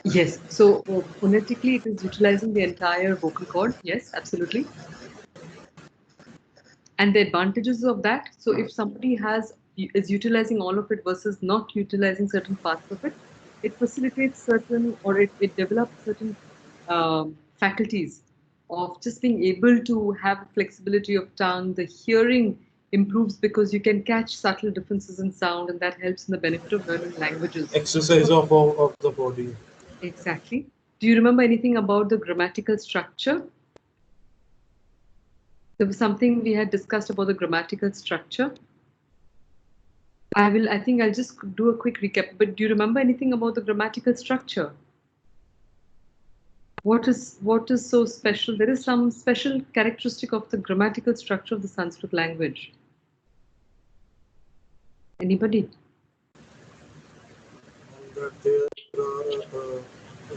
Yes. So phonetically, it is utilizing the entire vocal cord. Yes, absolutely. And the advantages of that. So if somebody is utilizing all of it versus not utilizing certain parts of it, it facilitates certain, or it develops certain faculties of just being able to have flexibility of tongue. The hearing improves because you can catch subtle differences in sound, and that helps in the benefit of learning languages. Exercise So, of the body. exactly. Do you remember anything about the grammatical structure? There was something we had discussed about the grammatical structure. I think I'll just do a quick recap. But do you remember anything about the grammatical structure? What is so special? There is some special characteristic of the grammatical structure of the Sanskrit language. Anybody? And that there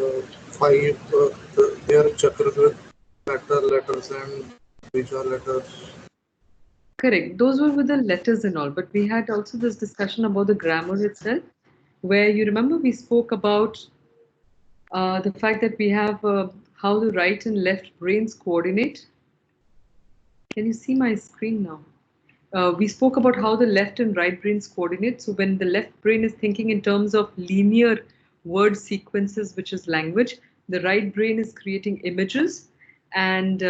are five, there are chakra letters and bija letters. Correct. Those were with the letters and all. But we had also this discussion about the grammar itself, where you remember we spoke about the fact that we have how the right and left brains coordinate. Can you see my screen now? We spoke about how the left and right brains coordinate. So when the left brain is thinking in terms of linear word sequences, which is language, the right brain is creating images. And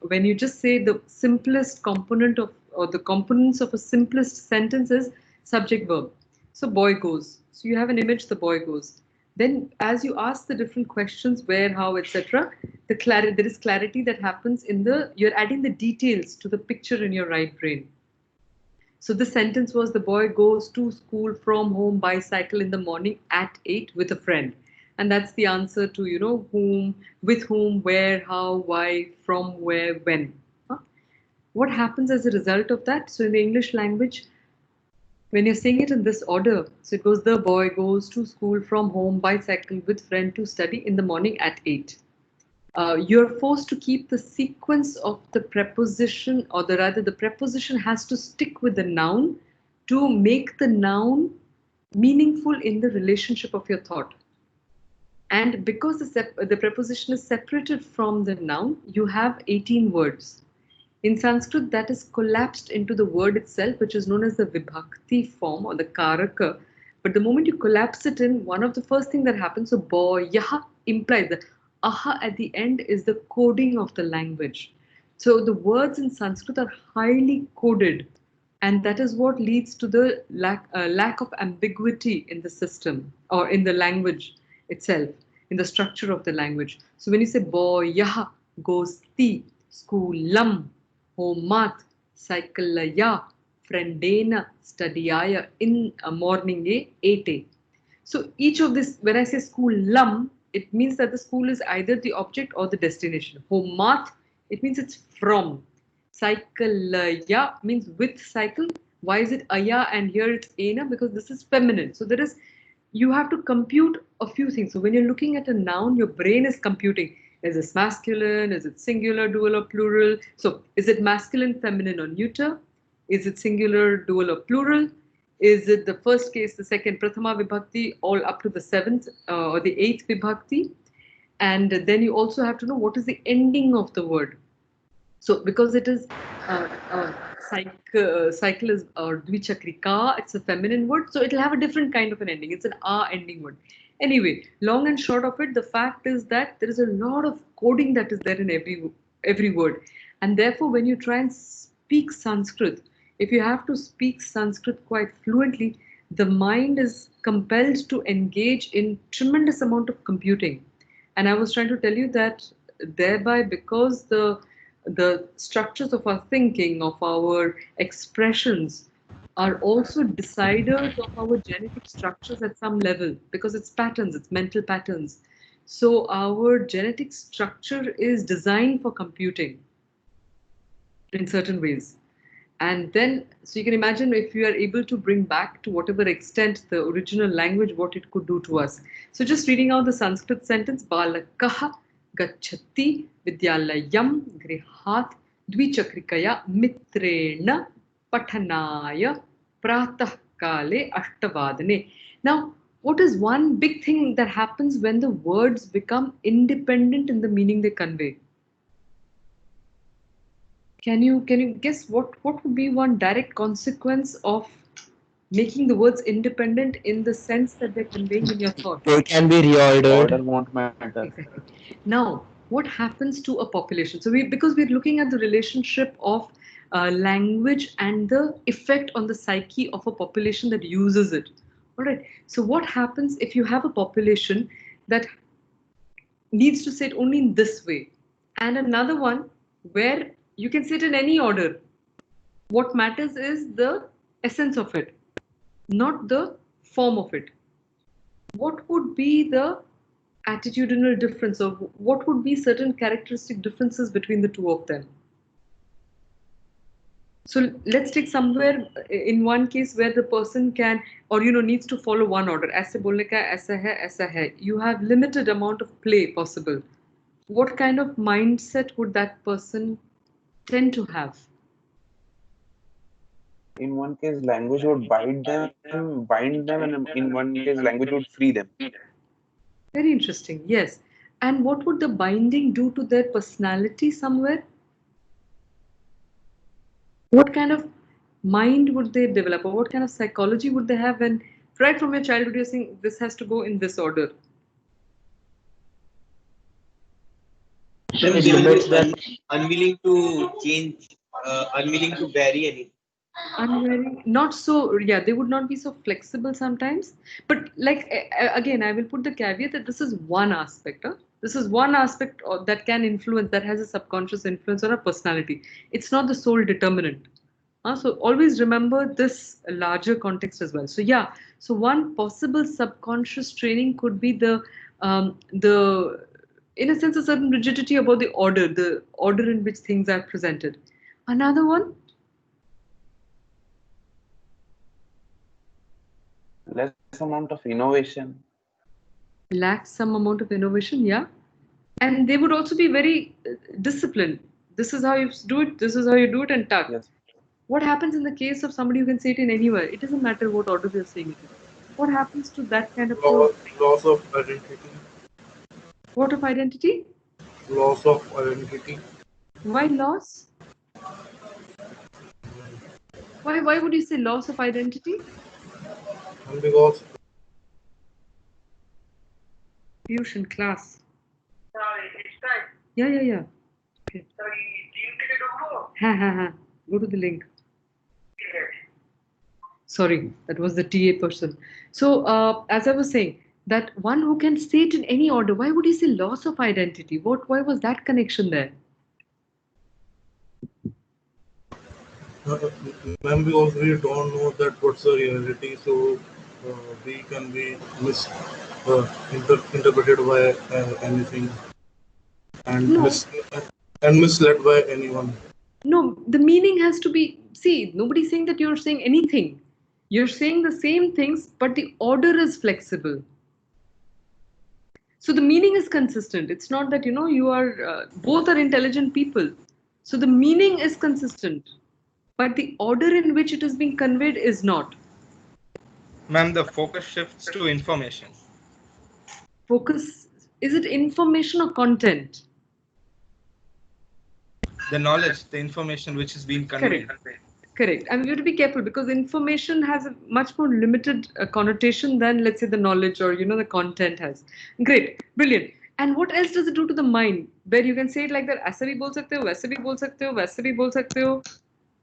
when you just say the simplest component of, or the components of a simplest sentence is subject verb. So boy goes. So you have an image, the boy goes. Then as you ask the different questions, where, how, etc., there is clarity that happens in the, you're adding the details to the picture in your right brain. So the sentence was, the boy goes to school from home by cycle in the morning at 8 with a friend. And that's the answer to, whom, with whom, where, how, why, from where, when. Huh? What happens as a result of that? So in the English language, when you're saying it in this order, so it goes, the boy goes to school from home by cycle with friend to study in the morning at 8. You're forced to keep the sequence of the preposition, or rather, the preposition has to stick with the noun to make the noun meaningful in the relationship of your thought. And because the preposition is separated from the noun, you have 18 words. In Sanskrit, that is collapsed into the word itself, which is known as the vibhakti form or the karaka. But the moment you collapse it in, one of the first thing that happens, so boy, yaha implies that aha at the end is the coding of the language. So the words in Sanskrit are highly coded, and that is what leads to the lack of ambiguity in the system or in the language itself, in the structure of the language. So when you say boy, yaha goes ti, schoolam, homat, cyclaya, friendena, studyaya, in a morning a, 8 a. So each of this, when I say school lum, it means that the school is either the object or the destination. Homat, it means it's from. Cyclaya means with cycle. Why is it aya and here it's ena? Because this is feminine. So there is, you have to compute a few things. So when you're looking at a noun, your brain is computing. Is this masculine? Is it singular, dual, or plural? So is it masculine, feminine, or neuter? Is it singular, dual, or plural? Is it the first case, the second, prathama vibhakti, all up to the seventh or the eighth vibhakti? And then you also have to know what is the ending of the word. So because it is cycle is dvichakrika, it's a feminine word, so it'll have a different kind of an ending. It's an a ending word. Anyway, long and short of it, the fact is that there is a lot of coding that is there in every word, and therefore when you try and speak Sanskrit, if you have to speak Sanskrit quite fluently, the mind is compelled to engage in tremendous amount of computing. And I was trying to tell you that thereby, because the structures of our thinking, of our expressions, are also deciders of our genetic structures at some level, because it's patterns, it's mental patterns. So our genetic structure is designed for computing in certain ways. And then, so you can imagine if you are able to bring back to whatever extent the original language, what it could do to us. So just reading out the Sanskrit sentence, Balakaha gachati vidyalayam grihat dvichakrikaya mitrena pathanaya pratah kale ashtavadane. Now, What is one big thing that happens when the words become independent in the meaning they convey? Can you guess what would be one direct consequence of making the words independent in the sense that they're conveying in your thought? They can be Order reordered. won't matter. Exactly. Now, what happens to a population? So, because we're looking at the relationship of language and the effect on the psyche of a population that uses it. All right. So, what happens if you have a population that needs to say it only in this way, and another one where you can say it in any order? What matters is the essence of it, not the form of it. What would be the attitudinal difference, or what would be certain characteristic differences between the two of them? So let's take somewhere in one case where the person can, or needs to follow one order. ऐसे बोलने का ऐसा है. You have limited amount of play possible. What kind of mindset would that person tend to have? In one case, language would bind them, and in one case, language would free them. Very interesting. Yes. And what would the binding do to their personality somewhere? What kind of mind would they develop, or what kind of psychology would they have when right from your childhood you're saying this has to go in this order? Then It they will limits be that. unwilling to change, unwilling to vary anything. Unwary, not so, yeah, they would not be so flexible sometimes. But like again, I will put the caveat that this is one aspect. Huh? This is one aspect that can influence, that has a subconscious influence on our personality. It's not the sole determinant. So always remember this larger context as well. So yeah, so one possible subconscious training could be the in a sense a certain rigidity about the order in which things are presented. Another one. Less amount of innovation. Lacks some amount of innovation, yeah. And they would also be very disciplined. This is how you do it, this is how you do it, and tuck. Yes. What happens in the case of somebody who can say it in anywhere? It doesn't matter what order they're saying it in. What happens to that kind of Loss of identity. what of identity? Loss of identity. Why loss? Why would you say loss of identity? And because Fusion class. Yeah. Okay. Ha. Go to the link. Sorry, that was the TA person. So, as I was saying, that one who can say it in any order, why would you say loss of identity? Why was that connection there? ma'am, because we don't know that what's the reality, so we can be interpreted by anything and No, misled by anyone. no, the meaning has to be. See, nobody's saying that you're saying anything. You're saying the same things, but the order is flexible. So the meaning is consistent. It's not that you are both are intelligent people. So the meaning is consistent, but the order in which it is being conveyed is not. Ma'am, the focus shifts to information. Focus, is it information or content? The knowledge, the information which is being conveyed. Correct. I'm going to be careful because information has a much more limited connotation than, let's say, the knowledge or the content has. Great, brilliant. And what else does it do to the mind? Where you can say it like that, ऐसा भी बोल सकते हो, वैसे भी बोल सकते हो, वैसे भी बोल सकते हो.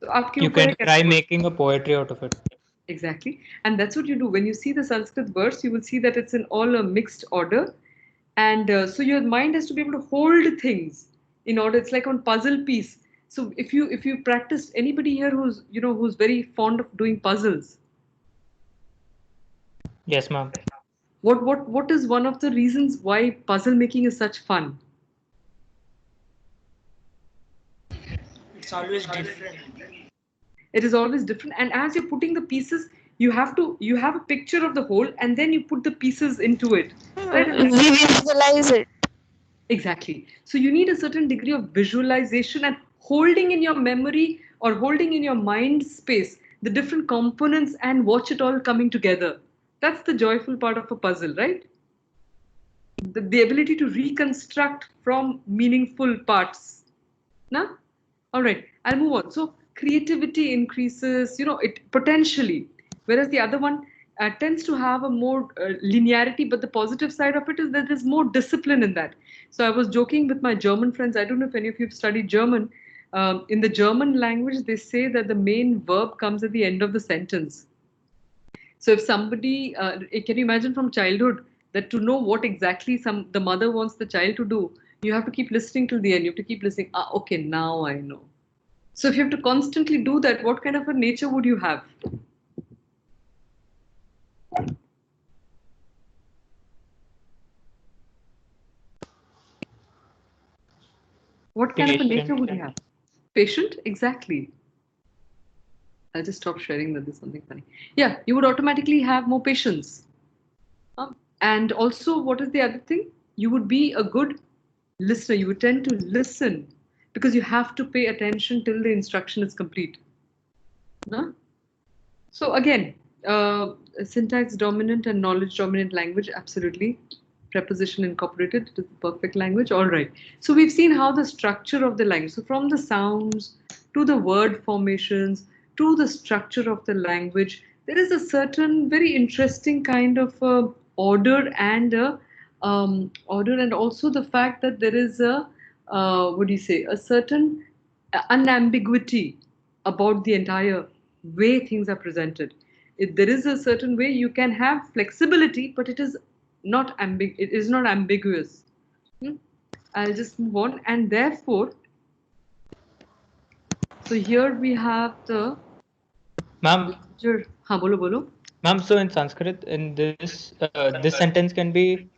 तो आपके You ऊपर can है try कैसे. making a poetry out of it. Exactly. And that's what you do. When you see the Sanskrit verse, you will see that it's in all a mixed order. And so your mind has to be able to hold things in order. It's like on puzzle piece. So if you practice, anybody here who's very fond of doing puzzles, Yes, ma'am. what is one of the reasons why puzzle making is such fun? It's always different. It is always different, and as you're putting the pieces, you have a picture of the whole, and then you put the pieces into it, right? We visualize it. Exactly. So you need a certain degree of visualization and holding in your memory or holding in your mind space the different components and watch it all coming together. That's the joyful part of a puzzle, right? The ability to reconstruct from meaningful parts. Nah? All right, I'll move on. So creativity increases, it potentially, whereas the other one tends to have a more linearity, but the positive side of it is that there's more discipline in that. So I was joking with my German friends. I don't know if any of you have studied German. In the German language, they say that the main verb comes at the end of the sentence. So if somebody, can you imagine from childhood that to know what exactly the mother wants the child to do, you have to keep listening till the end. You have to keep listening. Okay, now I know. So if you have to constantly do that, what kind of a nature would you have? What kind of a nature would you have? Patient? Exactly. I'll just stop sharing that there's something funny. Yeah, you would automatically have more patience. And also, what is the other thing? You would be a good listener. You would tend to listen because you have to pay attention till the instruction is complete. No? So again, syntax dominant and knowledge dominant language, absolutely. Preposition incorporated to the perfect language, all right. So we've seen how the structure of the language, so from the sounds to the word formations to the structure of the language, there is a certain very interesting kind of order and also the fact that there is a a certain unambiguity about the entire way things are presented. If there is a certain way you can have flexibility, but it is not ambiguous. I'll just move on, and therefore, so here we have the Ma'am. Bolo bolo. Ma'am, so in Sanskrit, in this this sentence can be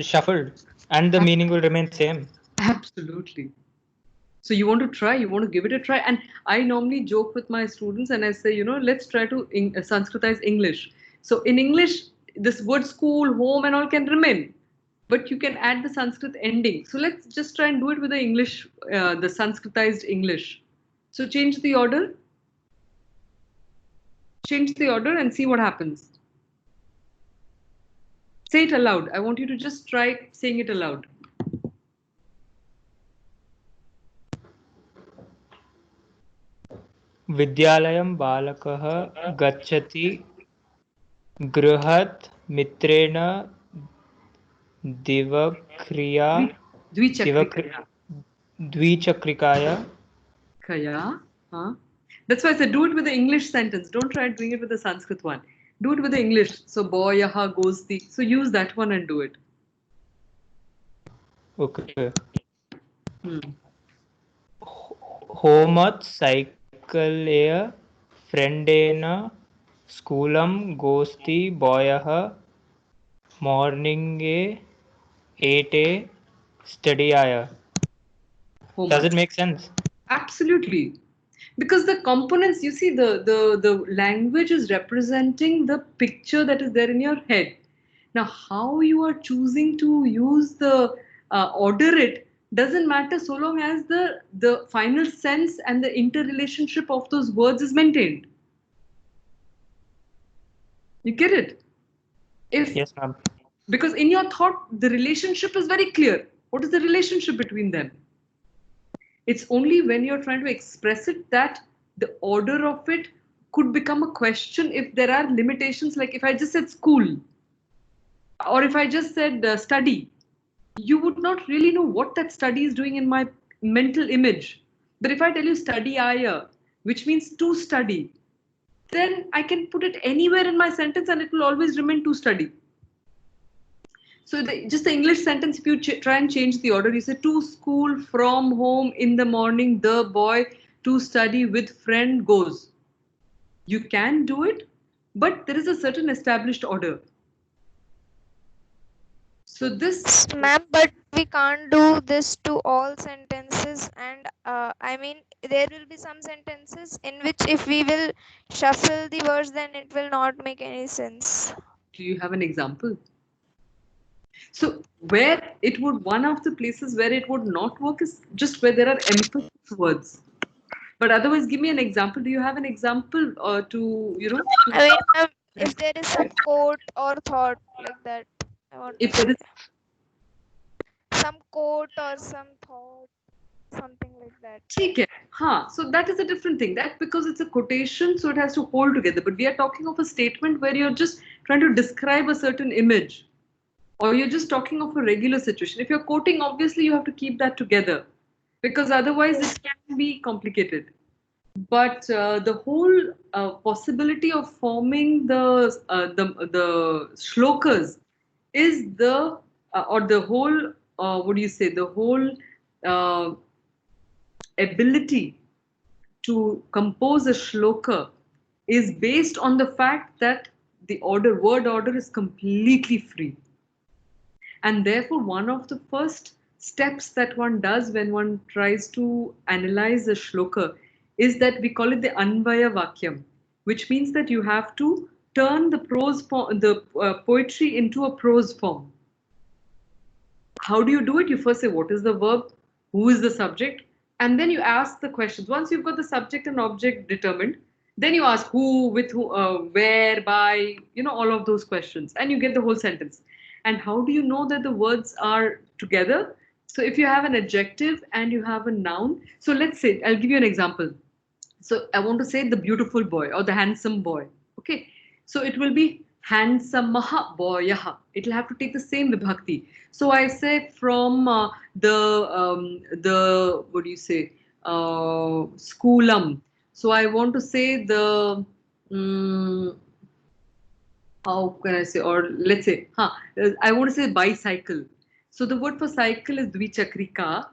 shuffled, and the meaning will remain same. Absolutely. So you want to try, you want to give it a try. And I normally joke with my students and I say, let's try to Sanskritize English. So in English, this word school, home and all can remain, but you can add the Sanskrit ending. So let's just try and do it with the English, the Sanskritized English. So change the order and see what happens. Say it aloud. I want you to just try saying it aloud. विद्यालयं बालकः गच्छति गृहात् मित्रेण द्विचक्रिकाया. That's why I said do it with the English sentence. Don't try doing it with the Sanskrit one. Do it with the English. So boyaha goes the. So use that one and do it. Okay. Homat cycleya friendena schoolam gosti boyah morninge 8 studyaya. Does it make sense? Absolutely. Because the components, you see, the language is representing the picture that is there in your head. Now, how you are choosing to use the order it doesn't matter so long as the final sense and the interrelationship of those words is maintained. You get it? Yes, ma'am. Because in your thought, the relationship is very clear. What is the relationship between them? It's only when you're trying to express it that the order of it could become a question if there are limitations. Like if I just said school or if I just said study, you would not really know what that study is doing in my mental image. But if I tell you study aya, which means to study, then I can put it anywhere in my sentence and it will always remain to study. So just the English sentence, if you try and change the order, you say to school, from home, in the morning, the boy, to study with friend goes. You can do it, but there is a certain established order. So this... Ma'am, but we can't do this to all sentences, and I mean there will be some sentences in which if we will shuffle the words then it will not make any sense. Do you have an example? So where it would, one of the places where it would not work is just where there are emphasis words. But otherwise, give me an example. Do you have an example to, I mean, if there is quote or thought like that. I want to If there say is some quote or some thought, something like that. ठीक है, हाँ, so that is a different thing. That because it's a quotation, so it has to hold together. But we are talking of a statement where you're just trying to describe a certain image, or you're just talking of a regular situation. If you're quoting, obviously you have to keep that together, because otherwise it can be complicated. But the whole possibility of forming the shlokas is the or the whole what do you say, the whole uh, ability to compose a shloka is based on the fact that the word order is completely free. And therefore, one of the first steps that one does when one tries to analyze a shloka is that we call it the Anvaya Vakyam, which means that you have to turn the poetry into a prose form. How do you do it? You first say, what is the verb? Who is the subject? And then you ask the questions. Once you've got the subject and object determined, then you ask who, with who, where, by, all of those questions. And you get the whole sentence. And how do you know that the words are together? So if you have an adjective and you have a noun, so let's say, I'll give you an example. So I want to say the beautiful boy or the handsome boy. Okay. So it will be handsome boyah. It will have to take the same vibhakti. So I say from the what do you say, schoolam. So I want to say the how can I say, or let's say, I want to say bicycle. So the word for cycle is dvichakrika,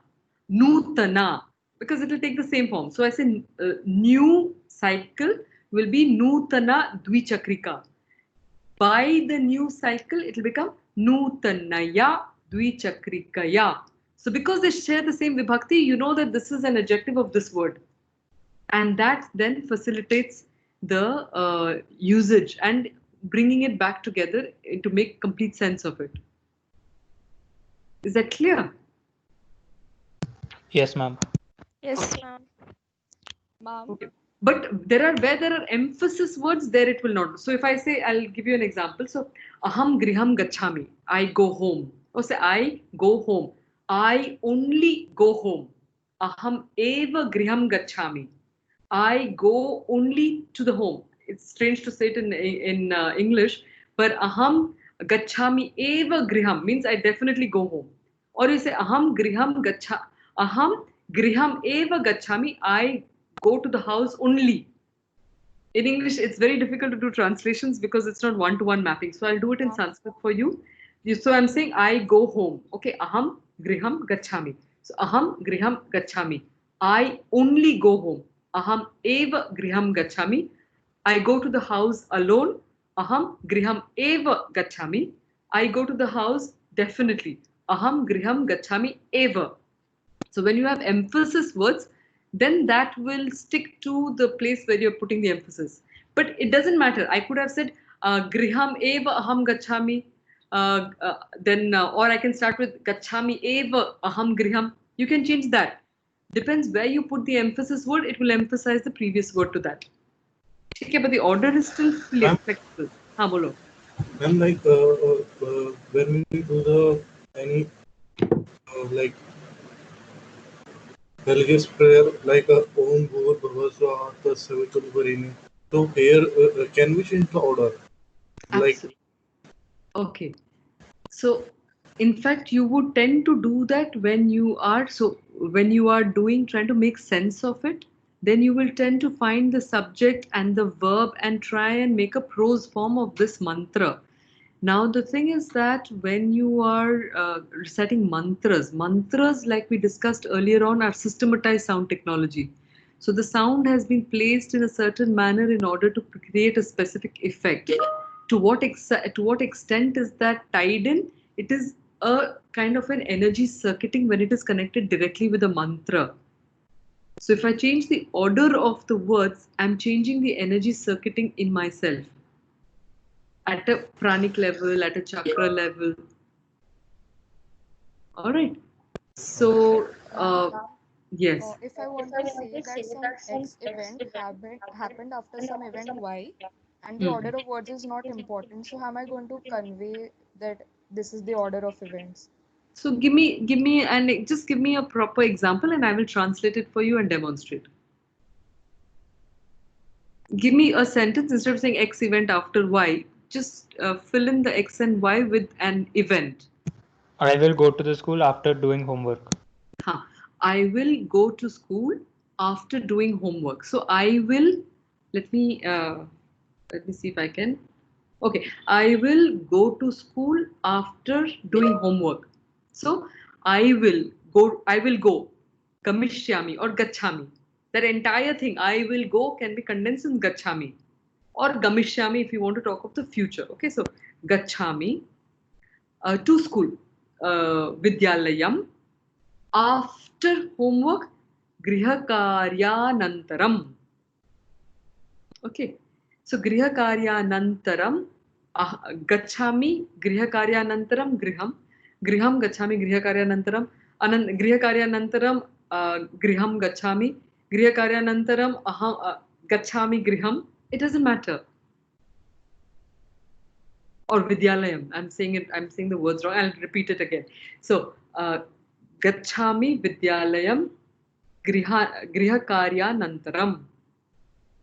nutana, because it will take the same form. So I say new cycle will be nutana dvichakrika. By the new cycle, it will become nutanaya dvichakrikaya. So because they share the same vibhakti, you know that this is an adjective of this word. And that then facilitates the usage and bringing it back together to make complete sense of it. Is that clear? Yes, ma'am. Yes, ma'am. Okay. But where there are emphasis words, there it will not. So if I say, I'll give you an example. So aham griham gachami, I go home. Or say I go home. I only go home. Aham eva griham gachami. I go only to the home. It's strange to say it in English, but aham gachami eva griham means I definitely go home. Or you say aham griham eva gachami, I go to the house only. In English, it's very difficult to do translations because it's not one-to-one mapping. So I'll do it in Sanskrit for you. So I'm saying I go home. Okay, aham griham gachami. So aham griham gachami. I only go home. Aham eva griham gachami. I go to the house alone. Aham griham eva gachami. I go to the house definitely. Aham griham gachami eva. So when you have emphasis words, then that will stick to the place where you're putting the emphasis. But it doesn't matter. I could have said griham eva aham gachami. Or I can start with gachami eva aham griham. You can change that. Depends where you put the emphasis word, it will emphasize the previous word to that. Okay, but the order is still flexible. Haan, bolo. And like when we do the any like religious prayer like a Om Bhur Bhuvaswa Tasavitul Varini. So here can we change the order? Like Absolutely. Okay. So, in fact, you would tend to do that when you are trying to make sense of it, then you will tend to find the subject and the verb and try and make a prose form of this mantra. Now, the thing is that when you are reciting mantras, like we discussed earlier on, are systematized sound technology. So the sound has been placed in a certain manner in order to create a specific effect. To what extent is that tied in? It is a kind of an energy circuiting when it is connected directly with a mantra. So if I change the order of the words, I'm changing the energy circuiting in myself at a pranic level, at a chakra level. All right. So, yes. If I want to say that some X event happened after some event Y, and the order of words is not important. So how am I going to convey that this is the order of events? So give me, and just give me a proper example, and I will translate it for you and demonstrate. Give me a sentence instead of saying X event after Y. Just fill in the X and Y with an event. I will go to the school after doing homework. Huh. I will go to school after doing homework. So I will. Let me see if I can. Okay, I will go to school after doing homework. So I will go. I will go. Gamishyami or gachami. That entire thing, I will go, can be condensed in gachami or gamishyami if you want to talk of the future. Okay, so gachami to school, vidyalayam, after homework, grihakaryanantaram. Okay, so grihakaryanantaram, gachami, grihakaryanantaram, griham gachami, grihakaryanantaram, grihakaryanantaram, griham gachami, grihakaryanantaram, gachami griham. It doesn't matter. Or vidyalayam. I'm saying the words wrong. I'll repeat it again. So gachami vidyalayam grihakarya nantaram.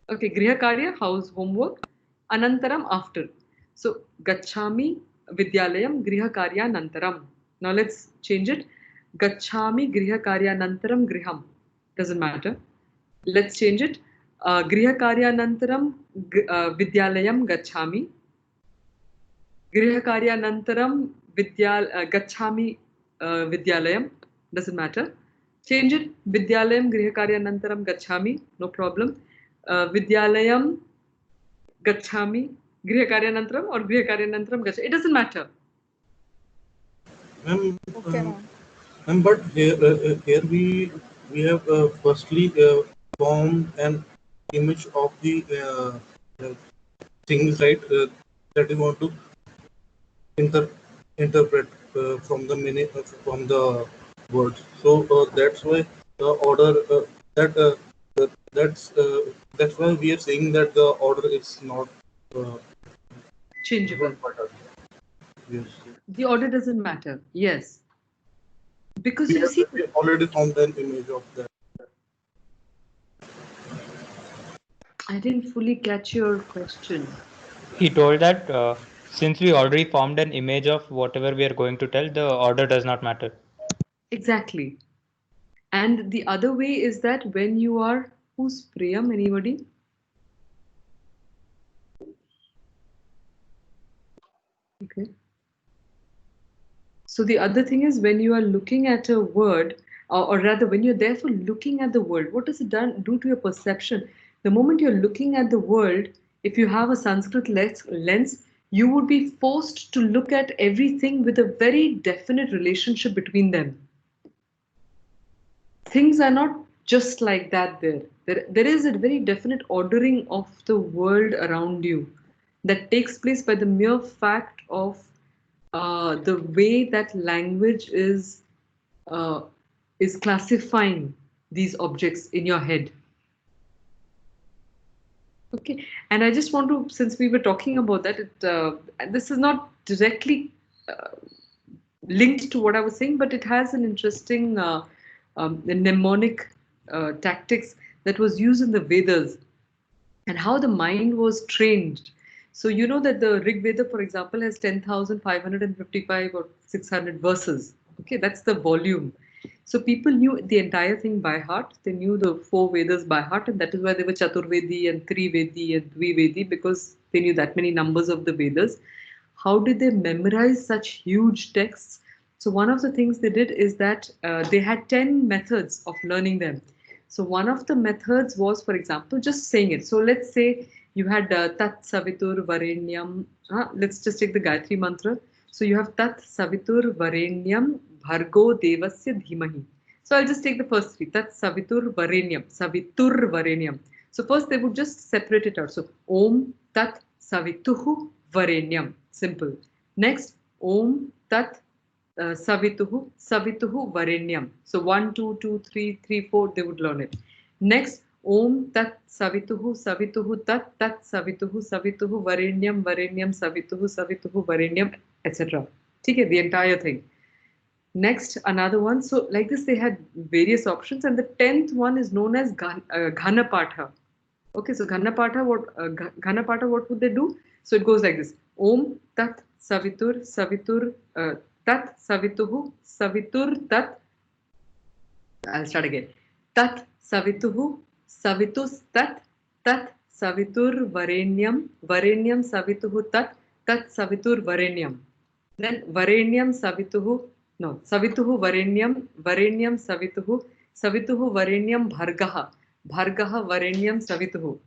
Okay, grihakarya, house homework, anantaram, after. So gachami vidyalayam grihakarya nantaram. Now let's change it. Gachami grihakarya nantaram griham. Doesn't matter. Let's change it. Grihakarya nantaram vidyalayam gachami. Grihakaryanantaram gachami vidyalayam. Doesn't matter. Change it. Vidyalayam grihakaryanantaram gachami. No problem. Vidyalayam gachami grihakaryanantaram or grihakaryanantaram gachami. It doesn't matter. Ma'am, Okay, ma'am. but here we have firstly formed an image of the things, right, that we want to interpret from the meaning from the words. So that's why the order that's why we are saying that the order is not Changeable. Yes. The order doesn't matter. Yes. Because We you see, already formed an image of that. I didn't fully catch your question. He told that since we already formed an image of whatever we are going to tell, the order does not matter. Exactly. And the other way is that when you are, who's Priyam? Anybody? Okay. So the other thing is when you are looking at a word, or rather when you're therefore looking at the world, what does it do to your perception? The moment you're looking at the world, if you have a Sanskrit lens, you would be forced to look at everything with a very definite relationship between them. Things are not just like that there. There is a very definite ordering of the world around you that takes place by the mere fact of the way that language is classifying these objects in your head. Okay, and I just want to, since we were talking about that, this is not directly linked to what I was saying, but it has an interesting mnemonic tactics that was used in the Vedas and how the mind was trained. So you know that the Rig Veda, for example, has 10,555 or 600 verses. Okay, that's the volume. So people knew the entire thing by heart. They knew the 4 Vedas by heart, and that is why they were Chaturvedi and Trivedi and Dvivedi, because they knew that many numbers of the Vedas. How did they memorize such huge texts? So one of the things they did is that they had 10 methods of learning them. So one of the methods was, for example, just saying it. So let's say you had Tat Savitur Varenyam. Let's just take the Gayatri mantra. So you have Tat Savitur Varenyam Bhargo Devasya Dhimahi. So I'll just take the first 3. Tat Savitur Varenyam. Savitur Varenyam. So first they would just separate it out. So Om Tat Savituhu Varenyam. Simple. Next, Om Tat Savituhu Varenyam. So 1, 2, 2, 3, 3, 4, they would learn it. Next, Om tat savituhu savituhu tat tat savituhu savituhu varenyam varenyam savituhu savituhu varenyam, etc. Okay, the entire thing. Next, another one. So like this, they had various options, and the 10th one is known as Ghana Patha. Okay, so Ghana Patha, what would they do? So it goes like this: Om Tat Savitur Savitur Tat Savituhu Savitur Tat. I'll start again. Tat Savituhu Savitus Tat Tat Savitur Varenyam Varenyam Savituhu Tat Tat Savitur Varenyam. Then Varenyam Savituhu, no, Savituhu Varenyam, Varenyam Savituhu, Savituhu Varenyam Bhargaha, Bhargaha Varenyam Savituhu.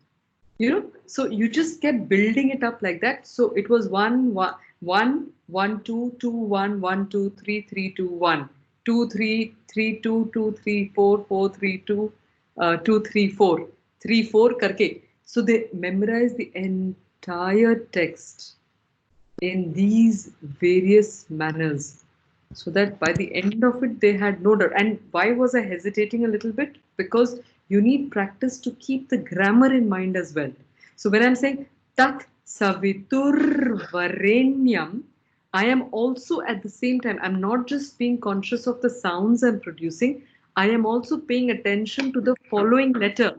You know, so you just kept building it up like that. So it was 1, 1, 1, 1, 2, 2, 1, 1, 2, 3, 3, 2, 1, 2, 3, 3, 2, 2, 3, 4, 4, 3, 2, 2, 3, 4, 3, 4 karke. So they memorized the entire text in these various manners, so that by the end of it they had no doubt. And why was I hesitating a little bit? Because you need practice to keep the grammar in mind as well. So when I'm saying tat savitur varenyam, I am also at the same time, I'm not just being conscious of the sounds I'm producing, I am also paying attention to the following letter.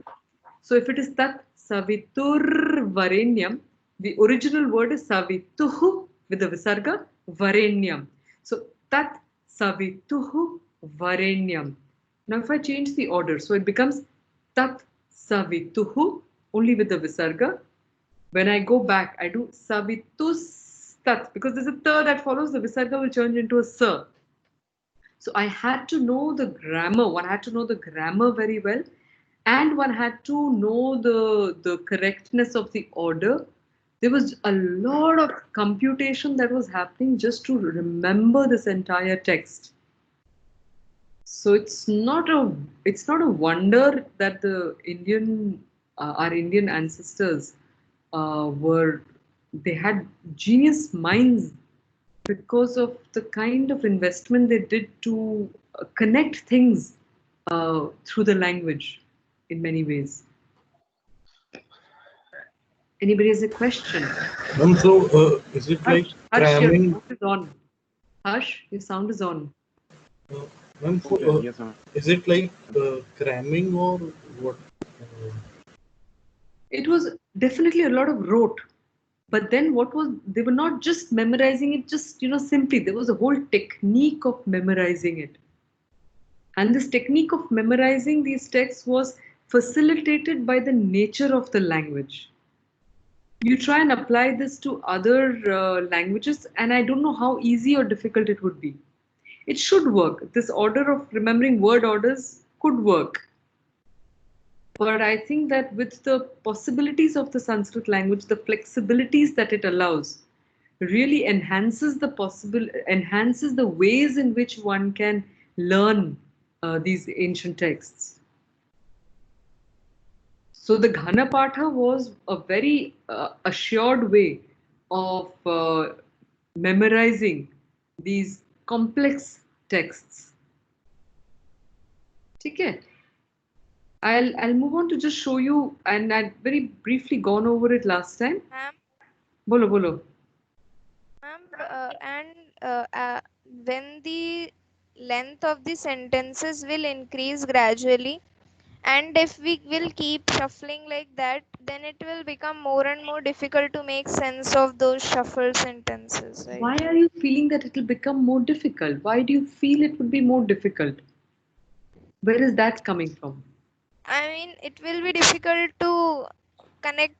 So if it is tat savitur varenyam, the original word is savituhu with the visarga varenyam. So tat savituhu varenyam. Now if I change the order, so it becomes tat savituhu only with the visarga. When I go back, I do savitus tat, because there's a ta that follows, the visarga will change into a sa. So I had to know the grammar. One had to know the grammar very well, and one had to know the correctness of the order. There was a lot of computation that was happening just to remember this entire text. So it's not a wonder that the our Indian ancestors they had genius minds, because of the kind of investment they did to connect things through the language in many ways. Anybody has a question? So, is it like Hush, your cramming? sound is on. Hush, your sound is on. Ma'am, so, Okay, yes, ma'am. is it like cramming or what? It was definitely a lot of rote. But then they were not just memorizing it, just, simply. There was a whole technique of memorizing it. And this technique of memorizing these texts was facilitated by the nature of the language. You try and apply this to other languages, and I don't know how easy or difficult it would be. It should work. This order of remembering word orders could work. But I think that with the possibilities of the Sanskrit language, the flexibilities that it allows, really enhances the ways in which one can learn these ancient texts. So the Ghana Patha was a very assured way of memorizing these complex texts. Okay. I'll move on to just show you, and I'd very briefly gone over it last time. Ma'am, Bolo, bolo. When the length of the sentences will increase gradually, and if we will keep shuffling like that, then it will become more and more difficult to make sense of those shuffled sentences, right? Why are you feeling that it will become more difficult? Why do you feel it would be more difficult? Where is that coming from? I mean, it will be difficult to connect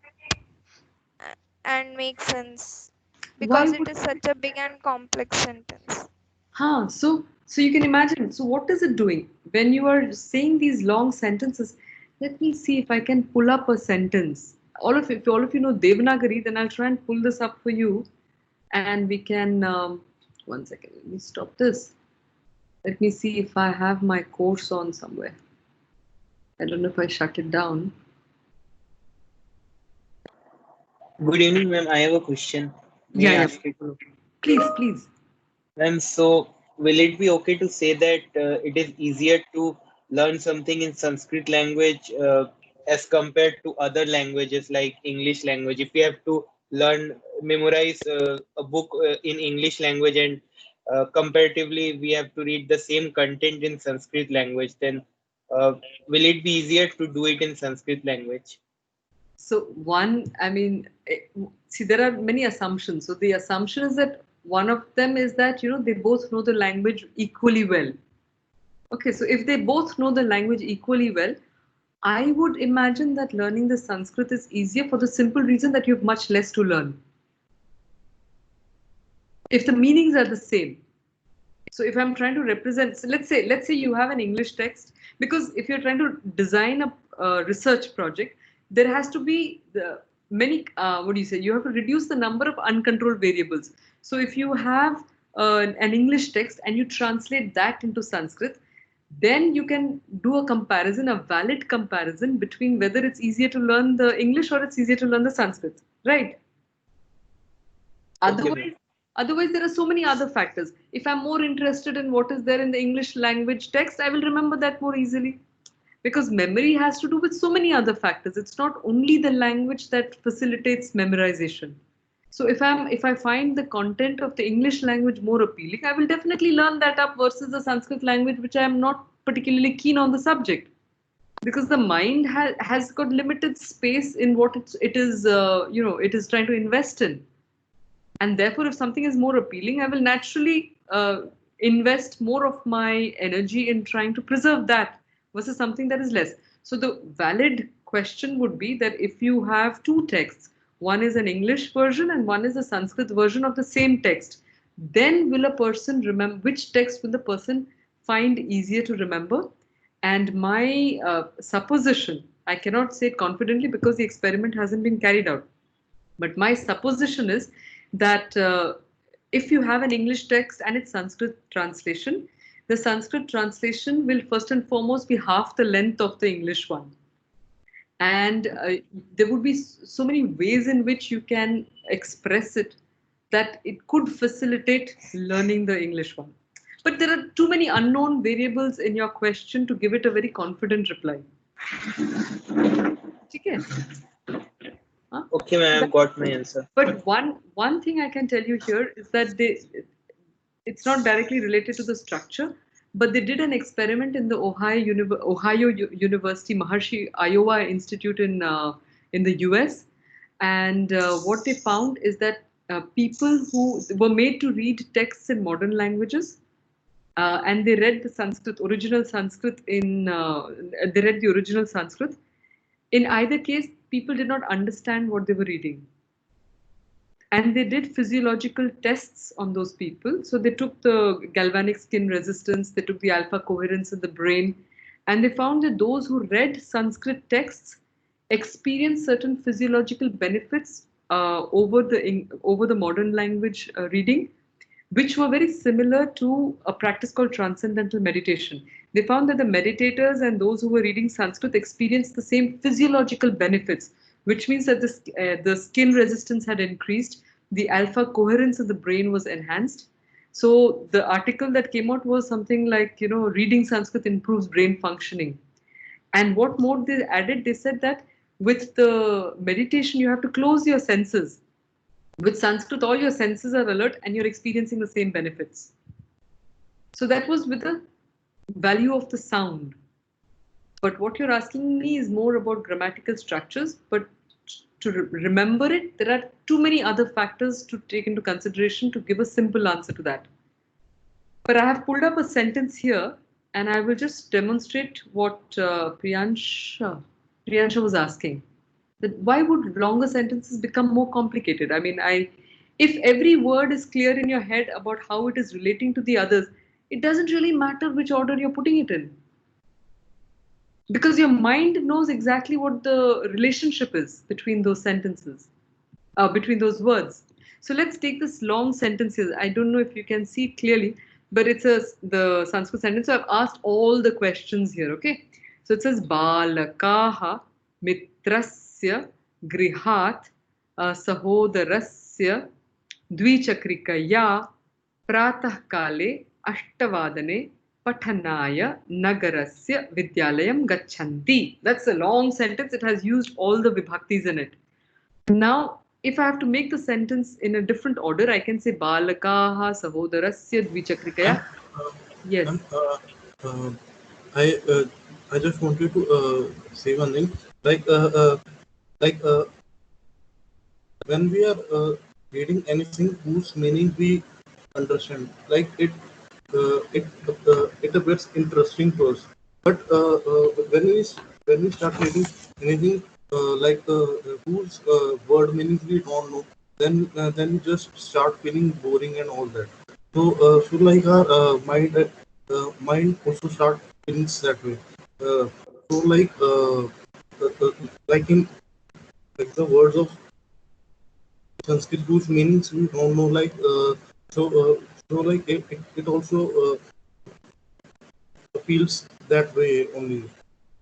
and make sense Why because it would is such a big and complex sentence. so you can imagine. So what is it doing when you are saying these long sentences? Let me see if I can pull up a sentence. If all of you know Devanagari, then I'll try and pull this up for you, and we can. One second. Let me stop this. Let me see if I have my course on somewhere. I don't know if I shut it down. Good evening, ma'am. I have a question. May I Yeah. ask it? Please. Ma'am, so will it be okay to say that it is easier to learn something in Sanskrit language as compared to other languages like English language. If we have to memorize a book in English language, and comparatively we have to read the same content in Sanskrit language, then will it be easier to do it in Sanskrit language? So one, I mean, see, there are many assumptions. So the assumption is that one of them is that, they both know the language equally well. Okay, so if they both know the language equally well, I would imagine that learning the Sanskrit is easier for the simple reason that you have much less to learn. If the meanings are the same. So if I'm trying to represent, so let's say you have an English text, because if you're trying to design a research project, there has to be many, what do you say, you have to reduce the number of uncontrolled variables. So if you have an English text and you translate that into Sanskrit, then you can do a comparison, a valid comparison between whether it's easier to learn the English or it's easier to learn the Sanskrit, right? Okay. Otherwise, there are so many other factors. If I'm more interested in what is there in the English language text, I will remember that more easily. Because memory has to do with so many other factors. It's not only the language that facilitates memorization. So if I find the content of the English language more appealing, I will definitely learn that up versus the Sanskrit language, which I am not particularly keen on the subject. Because the mind has got limited space in what it is trying to invest in. And therefore, if something is more appealing, I will naturally invest more of my energy in trying to preserve that versus something that is less. So the valid question would be that if you have two texts, one is an English version and one is a Sanskrit version of the same text, then will a person remember, which text will the person find easier to remember? And my supposition, I cannot say it confidently because the experiment hasn't been carried out. But my supposition is that if you have an English text and its Sanskrit translation, the Sanskrit translation will first and foremost be half the length of the English one. And there would be so many ways in which you can express it that it could facilitate learning the English one. But there are too many unknown variables in your question to give it a very confident reply. Okay. Huh? Okay, ma'am, I've got my answer. But one thing I can tell you here is that it's not directly related to the structure, but they did an experiment in the Ohio University Maharishi Iowa Institute in the US, and what they found is that people who were made to read texts in modern languages, and they read the original Sanskrit they read the original Sanskrit. In either case, people did not understand what they were reading. And they did physiological tests on those people. So they took the galvanic skin resistance, they took the alpha coherence in the brain, and they found that those who read Sanskrit texts experienced certain physiological benefits over the modern language reading, which were very similar to a practice called transcendental meditation. They found that the meditators and those who were reading Sanskrit experienced the same physiological benefits, which means that the skin resistance had increased, the alpha coherence of the brain was enhanced. So the article that came out was something like, reading Sanskrit improves brain functioning. And what more they added, they said that with the meditation, you have to close your senses. With Sanskrit, all your senses are alert and you're experiencing the same benefits. So that was with the value of the sound. But what you're asking me is more about grammatical structures. But to remember it, there are too many other factors to take into consideration to give a simple answer to that. But I have pulled up a sentence here and I will just demonstrate what Priyansha was asking. That why would longer sentences become more complicated? I mean, if every word is clear in your head about how it is relating to the others, it doesn't really matter which order you're putting it in. Because your mind knows exactly what the relationship is between those sentences, between those words. So let's take this long sentence here. I don't know if you can see it clearly, but it's the Sanskrit sentence. So I've asked all the questions here, okay? So it says, Balakaha mitrasya grihat sahodarasya dvichakrikaya pratah kale ashtavadane Pathanaya nagarasya vidyalayam gachanti. That's a long sentence. It has used all the vibhaktis in it. Now, if I have to make the sentence in a different order, I can say balakaha sahodarasya dvichakrikaya. And Yes. uh, I uh, I just wanted to say one thing. Like like when we are reading anything whose meaning we understand, like it appears interesting to us. But when we start reading anything whose word meanings we don't know, then we just start feeling boring and all that. So like our mind also start feeling that way. Uh, so like in like the words of Sanskrit whose meanings we don't know, so like it also feels that way only.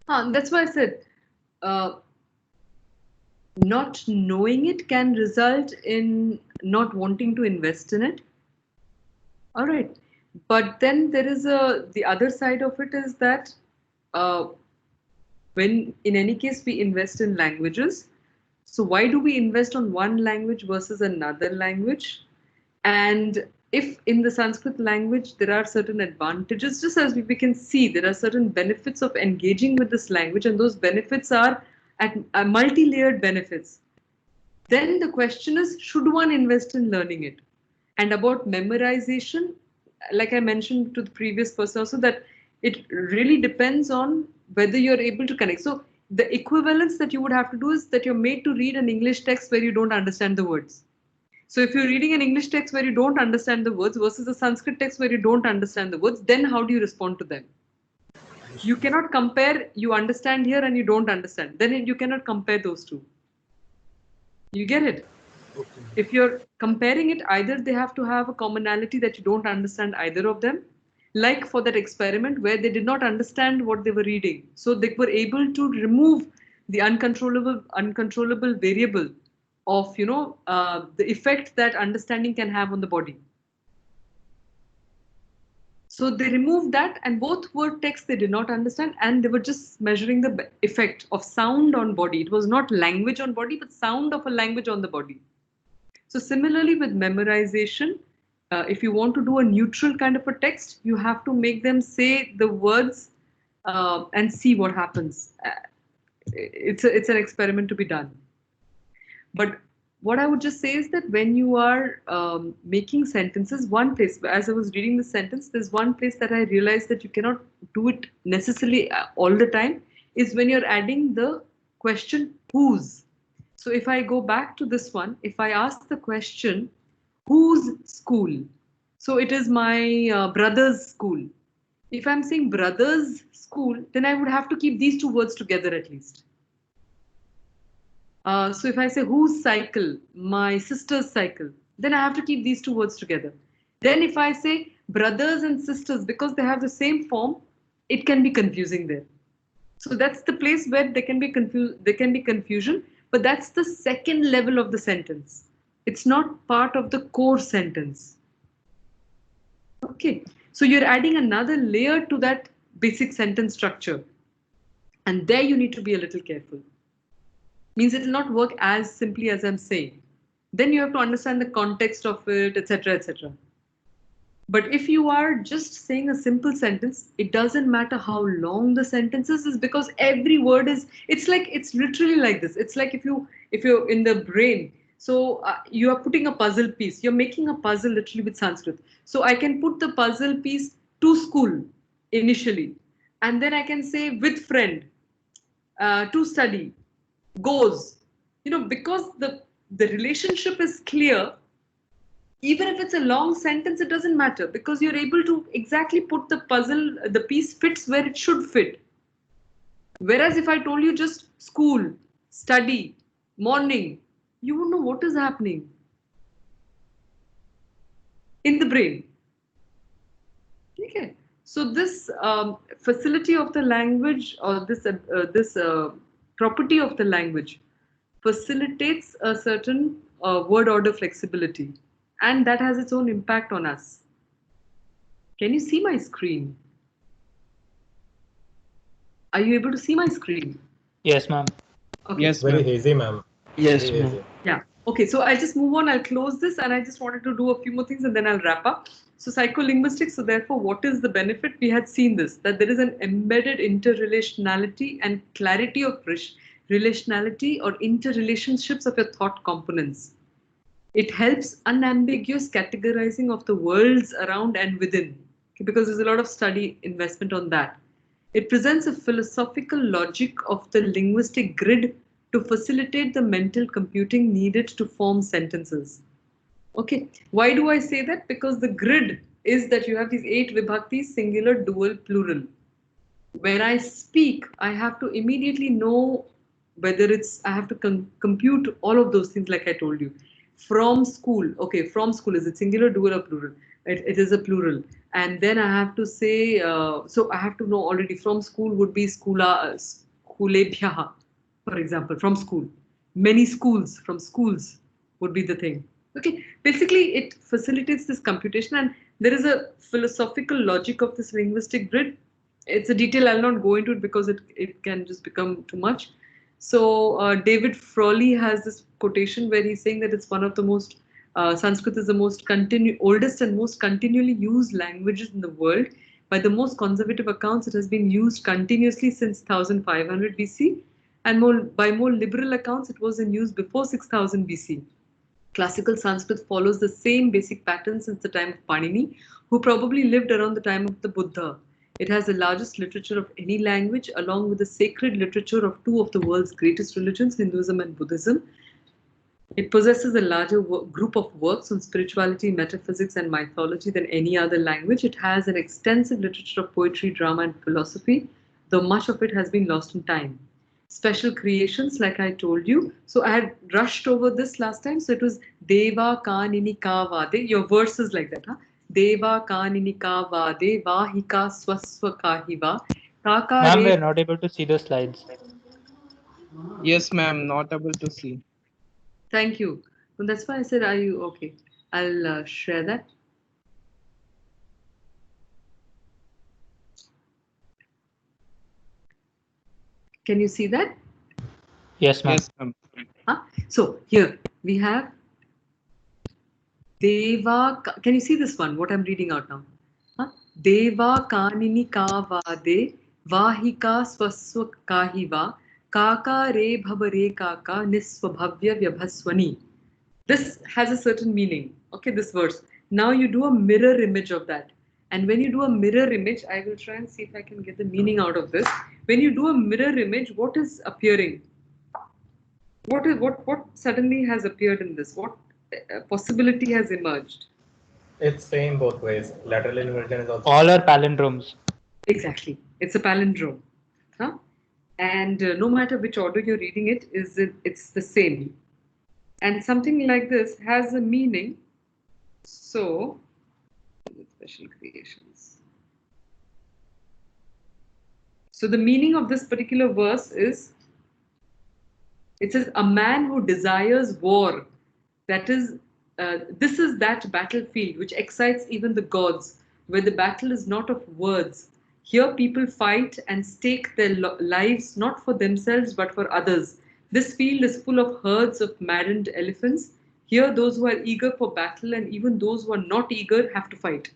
That's why I said uh, not knowing it can result in not wanting to invest in it. All right. But then there is the other side of it is that uh, when in any case we invest in languages, so why do we invest on one language versus another language? And if in the Sanskrit language there are certain advantages, just as we can see, there are certain benefits of engaging with this language, and those benefits are at multi-layered benefits. Then the question is, should one invest in learning it? And about memorization, like I mentioned to the previous person also, that it really depends on whether you're able to connect. So the equivalence that you would have to do is that you're made to read an English text where you don't understand the words. So if you're reading an English text where you don't understand the words versus a Sanskrit text where you don't understand the words, then how do you respond to them? You cannot compare you understand here and you don't understand. Then you cannot compare those two. You get it? Okay. If you're comparing it, either they have to have a commonality that you don't understand either of them, like for that experiment where they did not understand what they were reading, so they were able to remove the uncontrollable variable of the effect that understanding can have on the body. So they removed that, and both were texts they did not understand, and they were just measuring the effect of sound on body. It was not language on body, but sound of a language on the body. So similarly with memorization, if you want to do a neutral kind of a text, you have to make them say the words and see what happens. It's an experiment to be done. But what I would just say is that when you are making sentences, one place, as I was reading the sentence, there's one place that I realized that you cannot do it necessarily all the time, is when you're adding the question whose. So if I go back to this one, if I ask the question, whose school? So it is my brother's school. If I'm saying brother's school, then I would have to keep these two words together at least. So if I say whose cycle, my sister's cycle, then I have to keep these two words together. Then if I say brothers and sisters, because they have the same form, it can be confusing there. So that's the place where there can be confusion, but that's the second level of the sentence. It's not part of the core sentence. Okay. So you're adding another layer to that basic sentence structure. And there you need to be a little careful. Means it will not work as simply as I'm saying. Then you have to understand the context of it, etc., etc. But if you are just saying a simple sentence, it doesn't matter how long the sentence is because every word is, it's literally like this. It's like if you're in the brain, so you are putting a puzzle piece, you're making a puzzle literally with Sanskrit. So I can put the puzzle piece to school initially, and then I can say with friend, to study, goes, because the relationship is clear. Even if it's a long sentence, it doesn't matter because you're able to exactly put the piece fits where it should fit. Whereas if I told you just school, study, morning, you wouldn't know what is happening in the brain. Okay. So this facility of the language, or this property of the language, facilitates a certain word order flexibility, and that has its own impact on us. Can you see my screen? Are you able to see my screen? Yes, ma'am. Okay. Yes, Very ma'am. hazy, ma'am. Yes, Very ma'am. hazy. Yeah. Okay. So I'll just move on. I'll close this, and I just wanted to do a few more things, and then I'll wrap up. So psycholinguistics. So therefore, what is the benefit? We had seen this, that there is an embedded interrelationality and clarity of relationality or interrelationships of your thought components. It helps unambiguous categorizing of the worlds around and within, because there's a lot of study investment on that. It presents a philosophical logic of the linguistic grid to facilitate the mental computing needed to form sentences. Okay, why do I say that? Because the grid is that you have these 8 vibhaktis, singular, dual, plural. When I speak, I have to immediately know whether it's, I have to compute all of those things like I told you. From school, okay, from school, is it singular, dual, or plural? It is a plural. And then I have to say, so I have to know already from school would be skulebhyaha, for example, from school. Many schools, from schools would be the thing. Okay, basically it facilitates this computation, and there is a philosophical logic of this linguistic grid. It's a detail, I'll not go into it because it can just become too much. So David Frawley has this quotation where he's saying that it's one of the most, Sanskrit is the most oldest and most continually used languages in the world. By the most conservative accounts, it has been used continuously since 1500 BC, and by more liberal accounts, it was in use before 6000 BC. Classical Sanskrit follows the same basic pattern since the time of Panini, who probably lived around the time of the Buddha. It has the largest literature of any language, along with the sacred literature of 2 of the world's greatest religions, Hinduism and Buddhism. It possesses a larger group of works on spirituality, metaphysics, and mythology than any other language. It has an extensive literature of poetry, drama, and philosophy, though much of it has been lost in time. Special creations, like I told you. So I had rushed over this last time. So it was Deva Kanini Kavade. Your verse is like that, huh? Deva Kanini Kavade Vahika Swaswa Kahiva Ma'am, we Kakare. are not able to see the slides. Yes, ma'am. Not able to see. Thank you. Well, that's why I said, are you okay? I'll share that. Can you see that? Yes, ma'am. Yes, ma'am. Huh? So here we have Deva. Can you see this one? What I'm reading out now? Huh? Deva Kanini Kavade Vahika Swaswa Kahiva Kaka Re Bhabare Kaka Niswabhavya Vyabhaswani. This has a certain meaning. Okay, this verse. Now you do a mirror image of that. And when you do a mirror image, I will try and see if I can get the meaning out of this. When you do a mirror image, what is appearing? What suddenly has appeared in this? What possibility has emerged? It's same both ways. Lateral inversion is also. All are palindromes. Exactly. It's a palindrome. Huh? And no matter which order you're reading it, it's the same. And something like this has a meaning. So, special creations. So the meaning of this particular verse is, it says, a man who desires war, that is, this is that battlefield which excites even the gods, where the battle is not of words. Here people fight and stake their lives not for themselves but for others. This field is full of herds of maddened elephants. Here those who are eager for battle and even those who are not eager have to fight.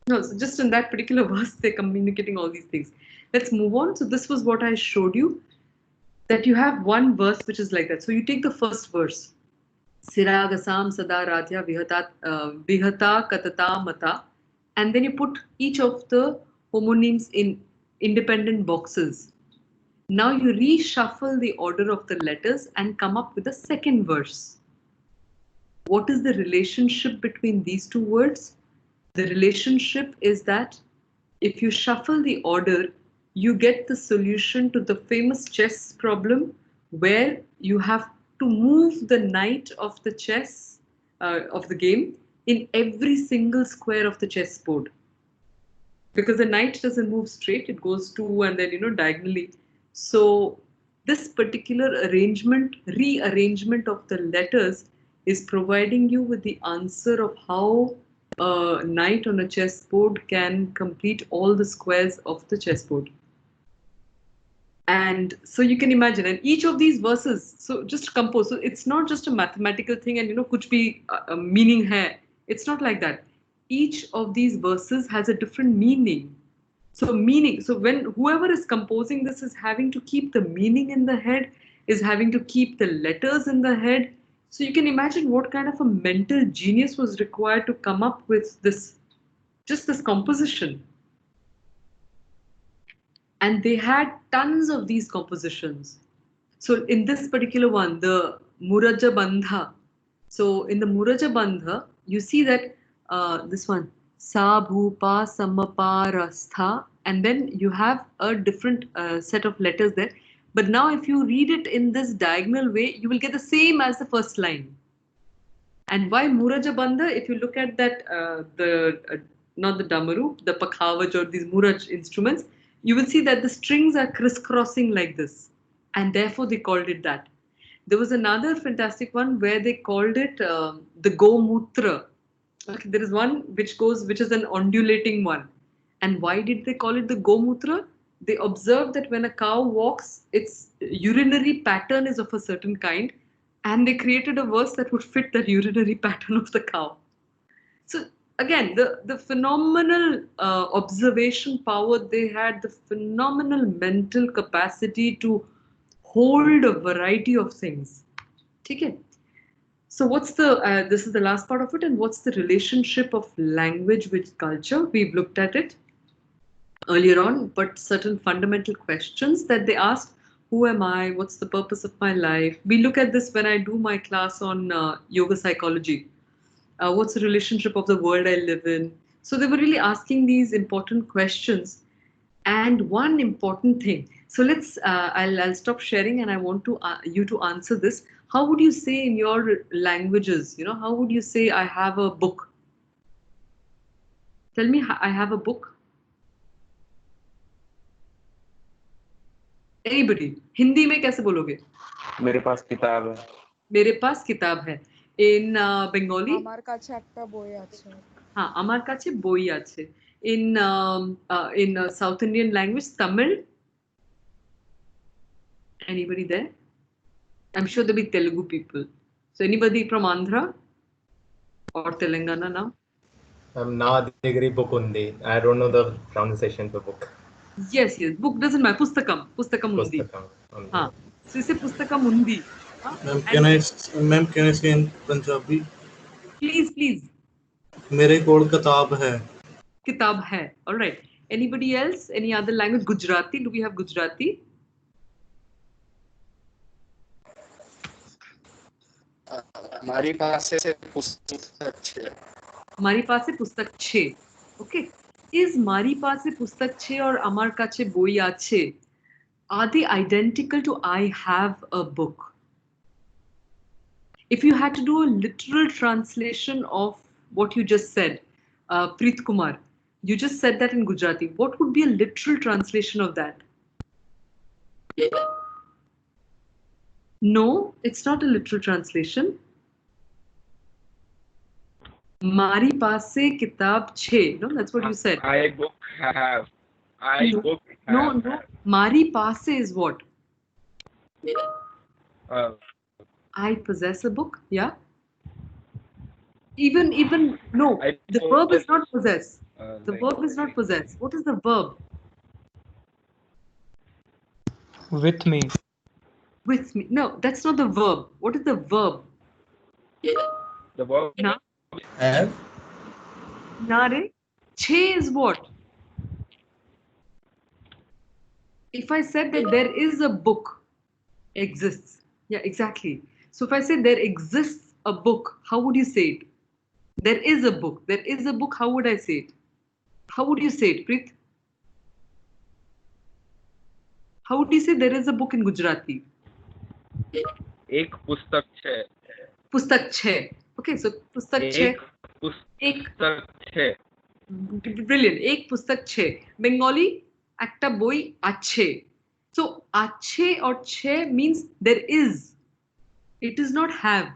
No, so just in that particular verse, they're communicating all these things. Let's move on. So this was what I showed you, that you have one verse which is like that. So you take the first verse. Siragasam Sada Radhya Vihata Katata Mata. And then you put each of the homonyms in independent boxes. Now you reshuffle the order of the letters and come up with a second verse. What is the relationship between these two words? The relationship is that if you shuffle the order, you get the solution to the famous chess problem where you have to move the knight of the chess of the game in every single square of the chessboard. Because the knight doesn't move straight, it goes two and then, diagonally. So this particular rearrangement of the letters is providing you with the answer of how a knight on a chessboard can complete all the squares of the chessboard. And so you can imagine, and each of these verses, so just compose. So it's not just a mathematical thing, and kuch bhi meaning hai. It's not like that. Each of these verses has a different meaning. So meaning, so when whoever is composing this is having to keep the meaning in the head, is having to keep the letters in the head. So you can imagine what kind of a mental genius was required to come up with this, just this composition. And they had tons of these compositions. So in this particular one, the Muraja Bandha. So in the Muraja Bandha, you see that this one, Sa Bhupa Samaparastha, and then you have a different set of letters there. But now if you read it in this diagonal way, you will get the same as the first line. And why Muraja Bandha? If you look at that, not the Damaru, the Pakhavaj or these Muraj instruments, you will see that the strings are crisscrossing like this. And therefore they called it that. There was another fantastic one where they called it the Gomutra. Okay, there is one which is an undulating one. And why did they call it the Gomutra? They observed that when a cow walks, its urinary pattern is of a certain kind, and they created a verse that would fit the urinary pattern of the cow. So again, the phenomenal observation power they had, the phenomenal mental capacity to hold a variety of things. Okay. So what's the, this is the last part of it, and what's the relationship of language with culture? We've looked at it earlier on, but certain fundamental questions that they asked: who am I? What's the purpose of my life? We look at this when I do my class on yoga psychology. What's the relationship of the world I live in? So they were really asking these important questions. And one important thing. So let's, I'll stop sharing, and I want to you to answer this. How would you say in your languages? How would you say I have a book? Tell me, I have a book. Anybody? Hindi में कैसे बोलोगे? मेरे पास किताब है. मेरे पास किताब है. In Bengali? আমার কাছে একটা বই আছে. हाँ, আমার কাছে বই আছে. In South Indian language, Tamil. Anybody there? I'm sure there'll be Telugu people. So anybody from Andhra or Telangana now? నా దగ్గర book ఉంది. I don't know the pronunciation for book. Yes. Book doesn't matter. Pustakam undi. हाँ. So इसे pustakam undi. Ma'am, can I say in Punjabi? Please. मेरे कोल किताब है. किताब है. All right. Anybody else? Any other language? Gujarati? Do we have Gujarati? મારી પાસે પુસ્તક છે. મારી પાસે પુસ્તક છે. Okay. Is મારી પાસે પુસ્તક છે or আমার কাছে বই আছে, are they identical to I have a book? If you had to do a literal translation of what you just said, Preet Kumar, you just said that in Gujarati. What would be a literal translation of that? No, it's not a literal translation. Mari paase kitab chhe. No, that's what you said. I book have. Book have. No. Mari paase is what? I possess a book. Yeah. Even no. The verb is not possess. The verb is not possess. What is the verb? With me. With me. No, that's not the verb. What is the verb? The verb. Na? Have. Nare. Che is what? If I said that there is a book exists. Yeah, exactly. So if I say there exists a book, how would you say it? There is a book. There is a book. How would I say it? How would you say it, Preet? How would you say there is a book in Gujarati? एक पुस्तक छे. पुस्तक छे. Okay, so पुस्तक छे. पुस्तक छे. Brilliant. एक पुस्तक छे. Bengali, একটা বই আছে. So আছে or che means there is. It does not have.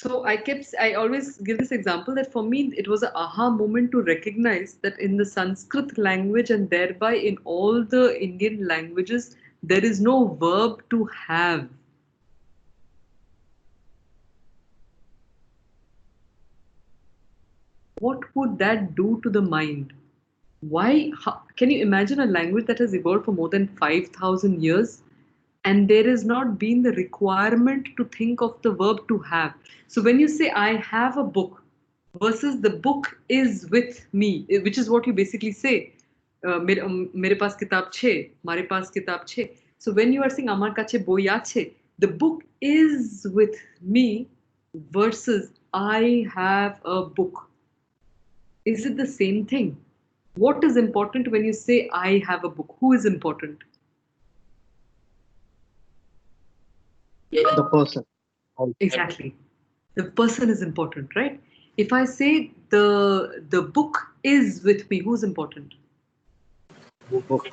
So I always give this example that for me it was an aha moment to recognize that in the Sanskrit language and thereby in all the Indian languages, there is no verb to have. What would that do to the mind? Can you imagine a language that has evolved for more than 5,000 years and there has not been the requirement to think of the verb to have? So when you say I have a book versus the book is with me, which is what you basically say, mere paas kitab chhe, mare paas kitab chhe. So when you are saying amar kache boi ache, the book is with me versus I have a book. Is it the same thing? What is important when you say I have a book? Who is important? The person. Exactly. The person is important, right? If I say the book is with me, who's important? Book.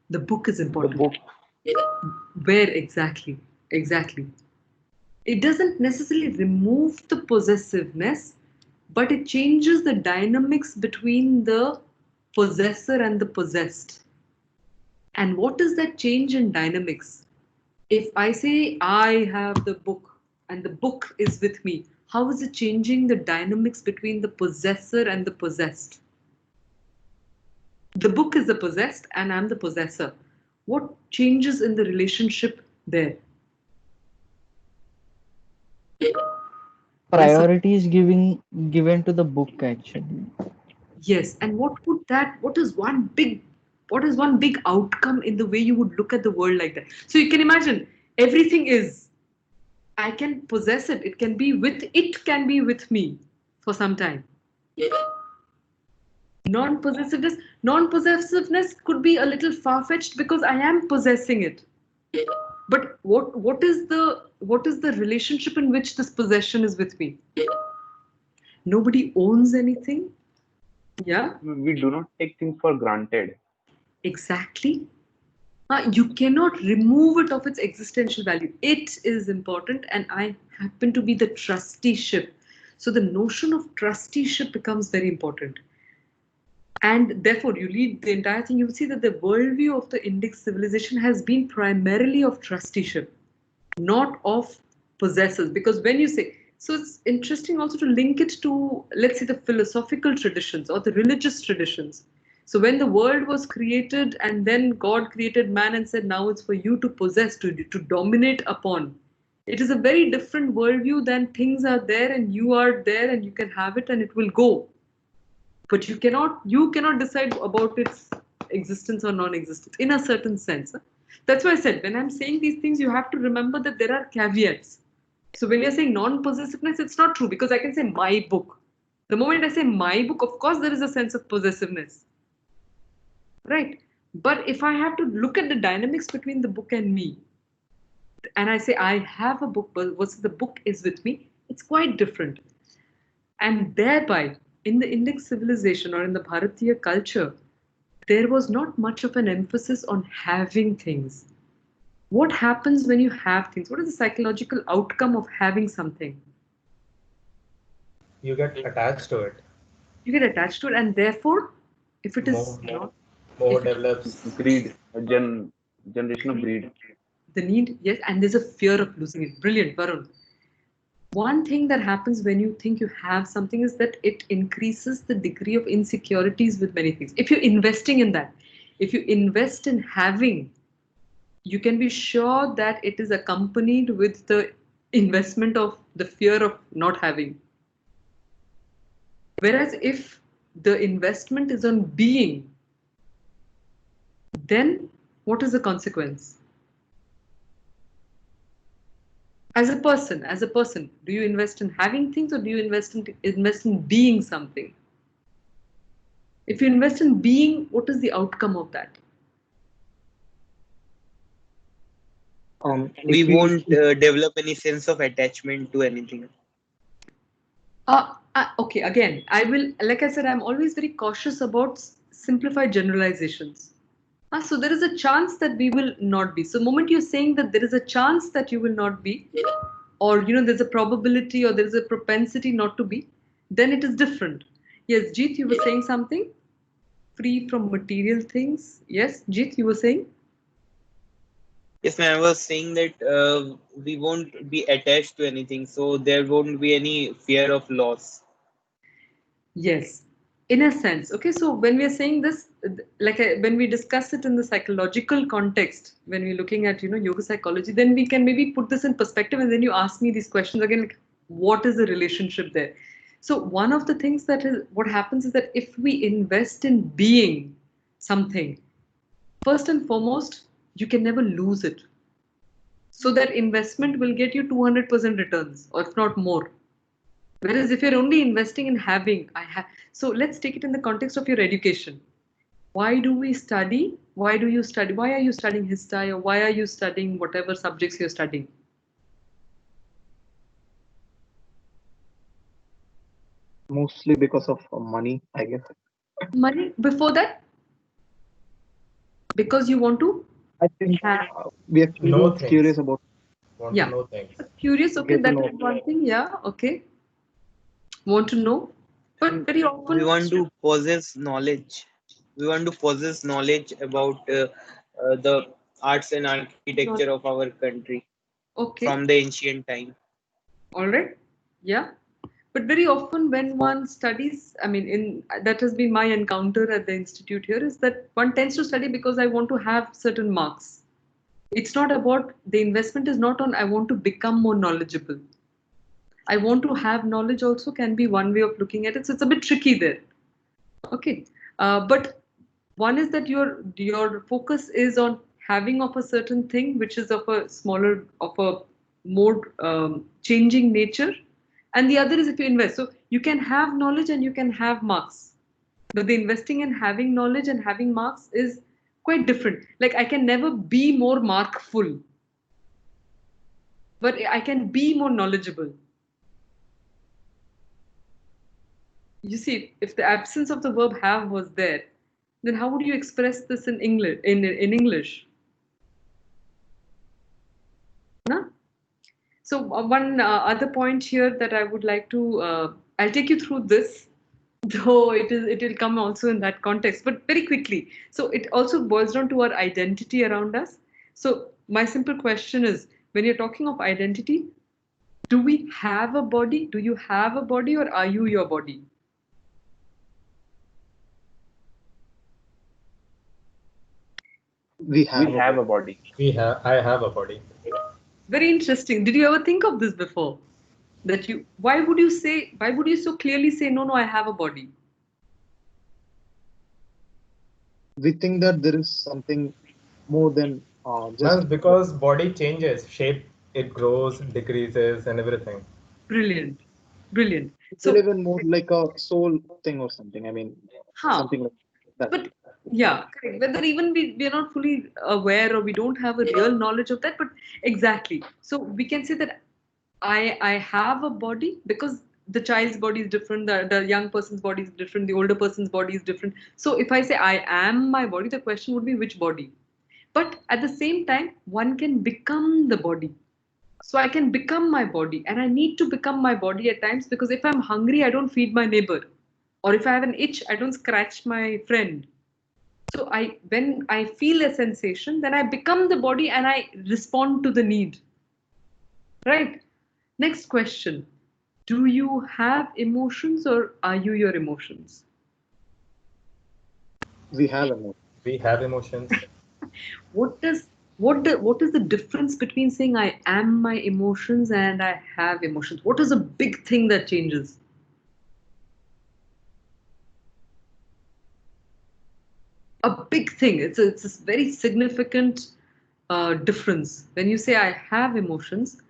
The book is important. The book. Where exactly? Exactly. It doesn't necessarily remove the possessiveness, but it changes the dynamics between the possessor and the possessed. And what is that change in dynamics? If I say I have the book and the book is with me, how is it changing the dynamics between the possessor and the possessed? The book is the possessed and I'm the possessor. What changes in the relationship there? Priority is given to the book actually. Yes, and what is one big outcome in the way you would look at the world like that? So you can imagine everything is, I can possess it. It can be with me for some time. Non-possessiveness could be a little far-fetched because I am possessing it. But what is the relationship in which this possession is with me? Nobody owns anything. Yeah. We do not take things for granted. Exactly. You cannot remove it of its existential value. It is important, and I happen to be the trusteeship. So the notion of trusteeship becomes very important. And therefore, you read the entire thing, you will see that the worldview of the Indic civilization has been primarily of trusteeship, not of possessors. Because when you say, so it's interesting also to link it to, let's say, the philosophical traditions or the religious traditions. So when the world was created and then God created man and said, now it's for you to possess, to dominate upon. It is a very different worldview than things are there and you are there and you can have it and it will go. But you cannot decide about its existence or non-existence in a certain sense. That's why I said, when I'm saying these things, you have to remember that there are caveats. So when you're saying non-possessiveness, it's not true because I can say my book. The moment I say my book, of course, there is a sense of possessiveness. Right? But if I have to look at the dynamics between the book and me, and I say I have a book, but the book is with me, it's quite different. And thereby, in the Indic civilization or in the Bharatiya culture, there was not much of an emphasis on having things. What happens when you have things? What is the psychological outcome of having something? You get attached to it. You get attached to it, and therefore, if it is more develops greed, generation of greed. The need, yes, and there's a fear of losing it. Brilliant, Varun. One thing that happens when you think you have something is that it increases the degree of insecurities with many things. If you're investing in that, if you invest in having, you can be sure that it is accompanied with the investment of the fear of not having. Whereas if the investment is on being, then what is the consequence? As a person, do you invest in having things or do you invest in being something? If you invest in being, what is the outcome of that? We won't develop any sense of attachment to anything. Okay, again, I will, like I said, I'm always very cautious about simplified generalizations. So there is a chance that we will not be. So the moment you're saying that there is a chance that you will not be, or there's a probability or there's a propensity not to be, then it is different. Yes, Jeet, you were saying something? Free from material things. Yes, Jeet, you were saying? Yes, ma'am. I was saying that we won't be attached to anything, so there won't be any fear of loss. Yes, in a sense. Okay, so when we are saying this, when we discuss it in the psychological context, when we're looking at yoga psychology, then we can maybe put this in perspective, and then you ask me these questions again, like, what is the relationship there? So one of the things that is what happens is that if we invest in being something, first and foremost, you can never lose it. So that investment will get you 200% returns, or if not more. Whereas if you're only investing in having, so let's take it in the context of your education. Why do we study? Why do you study? Why are you studying Histai, or why are you studying whatever subjects you're studying? Mostly because of money, I guess. Money before that? Because you want to I think have, we are Know curious things. about. Want yeah. to know things. Curious, okay, Get to that know. is one thing, yeah, okay. Want to know? But very We often, want to possess knowledge. We want to possess knowledge about the arts and architecture of our country okay, from the ancient time. all right, yeah. But very often when one studies, I mean, that has been my encounter at the institute here, is that one tends to study because I want to have certain marks. It's not about, the investment is not on I want to become more knowledgeable. I want to have knowledge also can be one way of looking at it. So it's a bit tricky there. Okay. But one is that your focus is on having of a certain thing which is of a smaller, of a more changing nature, and the other is if you invest. So you can have knowledge and you can have marks, but the investing in having knowledge and having marks is quite different. Like I can never be more markful, but I can be more knowledgeable. You see, if the absence of the verb have was there, then how would you express this in English? In English, no? So one other point here that I would like to, I'll take you through this, though it will come also in that context, but very quickly. So it also boils down to our identity around us. So my simple question is, when you're talking of identity, do we have a body? Do you have a body, or are you your body? We have a body. I have a body. Very interesting. Did you ever think of this before? That you, why would you so clearly say, no, I have a body? We think that there is something more than just. Well, because body changes, shape, it grows, decreases, and everything. Brilliant. Brilliant. We So, live in more like a soul thing or something. I mean, huh. something like that. But yeah, correct. Whether even we are not fully aware or we don't have a real knowledge of that, but exactly. So we can say that I have a body because the child's body is different, the young person's body is different, the older person's body is different. So if I say I am my body, the question would be which body? But at the same time, one can become the body. So I can become my body, and I need to become my body at times, because if I'm hungry, I don't feed my neighbor. Or if I have an itch, I don't scratch my friend. So when I feel a sensation, then I become the body and I respond to the need. Right? Next question. Do you have emotions, or are you your emotions? We have emotions. We have emotions. What is the difference between saying I am my emotions and I have emotions? What is a big thing that changes? A big thing. It's a very significant difference. When you say I have emotions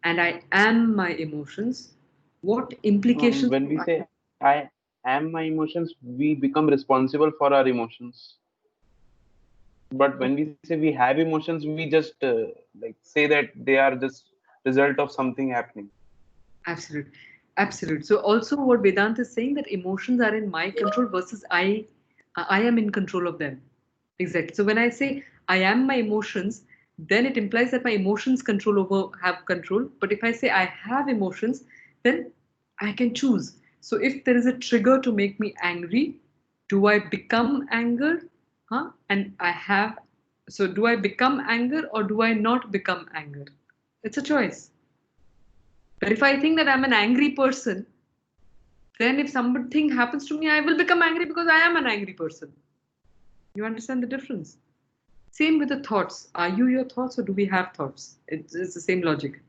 and I am my emotions, what implications When do we I say I am my emotions, we become responsible for our emotions. But when we say we have emotions, we just like say that they are just result of something happening. Absolute. Absolute. So also what Vedant is saying, that emotions are in my control versus I am in control of them. Exactly. So when I say I am my emotions, then it implies that my emotions have control. But if I say I have emotions, then I can choose. So if there is a trigger to make me angry, do I become anger? Huh? And I have, so do I become anger or do I not become anger? It's a choice. But if I think that I'm an angry person, then if something happens to me, I will become angry because I am an angry person. You understand the difference? Same with the thoughts. Are you your thoughts or do we have thoughts? It's the same logic.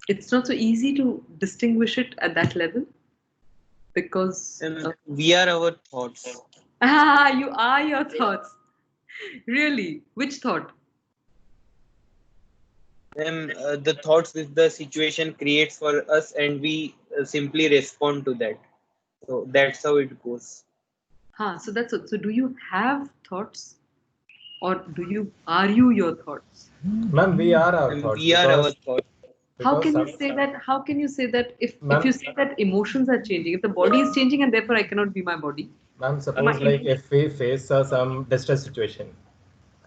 It's not so easy to distinguish it at that level because we are our thoughts. You are your thoughts. Really? Which thought? The thoughts which the situation creates for us, and we simply respond to that. So that's how it goes. So that's it. So do you have thoughts, or are you your thoughts? Ma'am, we are our thoughts. We are our thoughts. How can you say that? How can you say that if you say that emotions are changing, if the body is changing and therefore I cannot be my body? Ma'am, suppose like if we face some distress situation,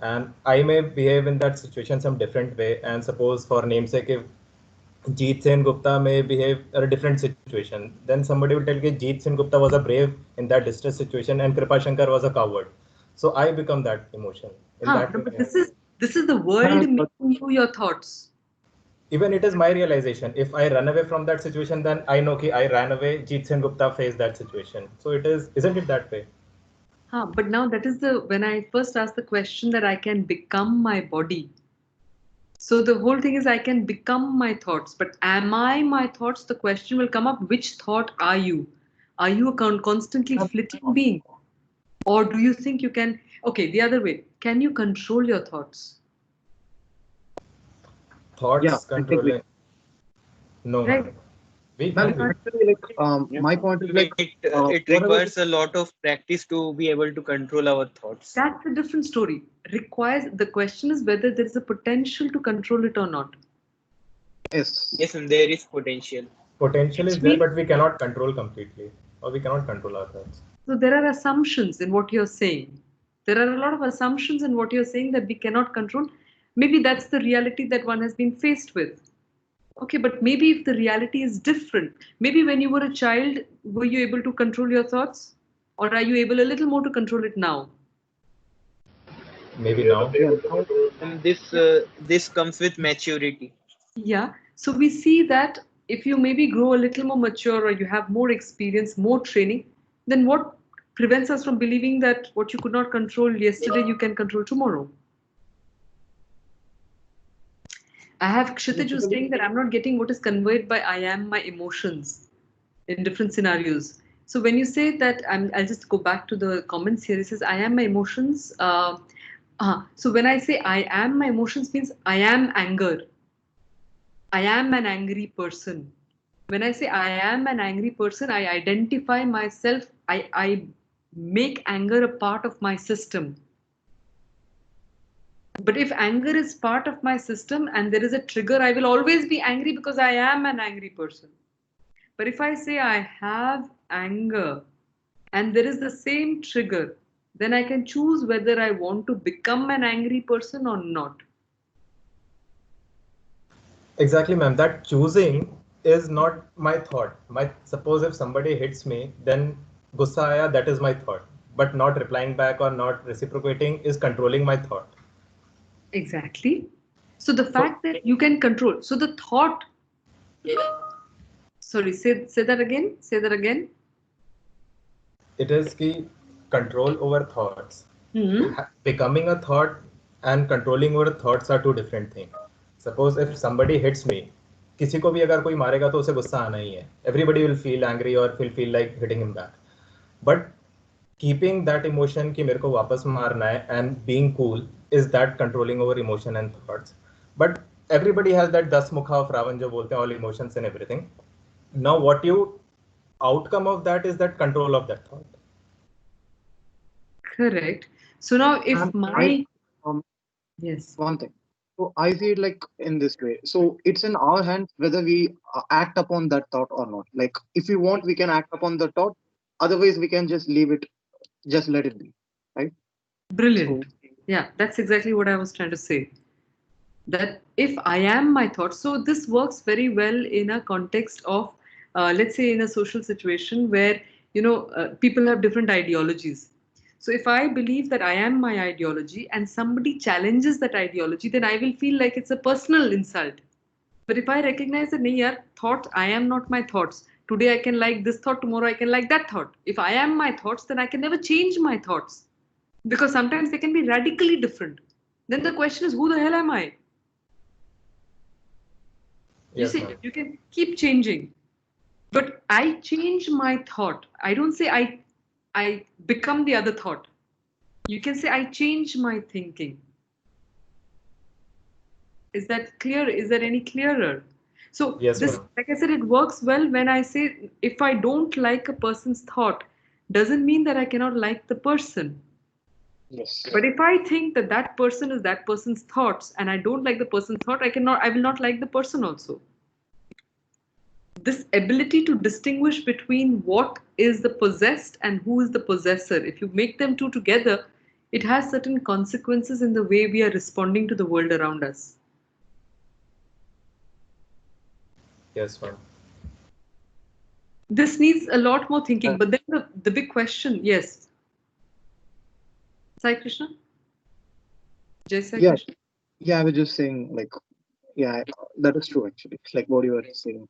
and I may behave in that situation some different way, and suppose for namesake if Jeet Sen Gupta may behave in a different situation, then somebody will tell that Jeet Sen Gupta was a brave in that distress situation and Kripa Shankar was a coward. So I become that emotion. But this is the world making you your thoughts. Even it is my realization. If I run away from that situation, then I know that I ran away. Jeet Sen Gupta faced that situation. So it is, isn't it that way? But now that is when I first asked the question that I can become my body. So the whole thing is I can become my thoughts, but am I my thoughts? The question will come up, which thought are you? Are you a constantly flitting being? Or do you think you can, okay, the other way, can you control your thoughts? Thoughts controlling. No, right. We Ma'am, can. actually, my point is like it requires a lot of practice to be able to control our thoughts. That's a different story. The question is whether there is a potential to control it or not. Yes, and there is potential. Potential is there, but we cannot control completely, or we cannot control our thoughts. So there are assumptions in what you're saying. There are a lot of assumptions in what you're saying that we cannot control. Maybe that's the reality that one has been faced with. Okay, but maybe if the reality is different, maybe when you were a child, were you able to control your thoughts? Or are you able a little more to control it now? Maybe now. And this comes with maturity. Yeah. So we see that if you maybe grow a little more mature or you have more experience, more training, then what prevents us from believing that what you could not control yesterday, you can control tomorrow? I have Kshitiju saying that I'm not getting what is conveyed by I am my emotions in different scenarios. So when you say that, I'll just go back to the comments here. It says I am my emotions. So when I say I am my emotions means I am anger. I am an angry person. When I say I am an angry person, I identify myself. I make anger a part of my system. But if anger is part of my system and there is a trigger, I will always be angry because I am an angry person. But if I say I have anger and there is the same trigger, then I can choose whether I want to become an angry person or not. Exactly, ma'am. That choosing is not my thought. Suppose if somebody hits me, then gussa aaya, that is my thought. But not replying back or not reciprocating is controlling my thought. Exactly. So the fact that you can control, so the thought, sorry, say that again. Say that again. It is key control over thoughts. Becoming a thought and controlling over thoughts are two different things. Suppose if somebody hits me, किसी को भी अगर कोई मारेगा तो उसे गुस्सा आना ही है. Everybody will feel angry or will feel like hitting him back. But keeping that emotion कि मेरे को वापस मारना है and being cool is that controlling over emotion and thoughts. But everybody has that das mukha of Ravan जो बोलते हैं all emotions and everything. Now what you outcome of that is that control of that thought. Correct. So now if yes, one thing. So I see it like in this way. So it's in our hands whether we act upon that thought or not. Like if we want, we can act upon the thought. Otherwise, we can just leave it, just let it be, right? Brilliant. Yeah, that's exactly what I was trying to say. That if I am my thoughts, so this works very well in a context of, let's say, in a social situation where people have different ideologies. So if I believe that I am my ideology and somebody challenges that ideology, then I will feel like it's a personal insult. But if I recognize that, nahi yaar, thought, I am not my thoughts. Today I can like this thought, tomorrow I can like that thought. If I am my thoughts, then I can never change my thoughts because sometimes they can be radically different. Then the question is, who the hell am I? You Yes, see, ma'am. you can keep changing, but I change my thought. I don't say I become the other thought. You can say I change my thinking. Is that clear? Is that any clearer? So Yes, this, ma'am. like I said, it works well when I say if I don't like a person's thought, doesn't mean that I cannot like the person. Yes. But if I think that that person is that person's thoughts and I don't like the person's thought, I will not like the person also. This ability to distinguish between what is the possessed and who is the possessor, if you make them two together, it has certain consequences in the way we are responding to the world around us. Yes, ma'am. This needs a lot more thinking, but then the big question, yes. Sai Krishna? Jai Sai Yeah. Krishna? Yeah, I was just saying, like, yeah, that is true actually. Like what you were saying.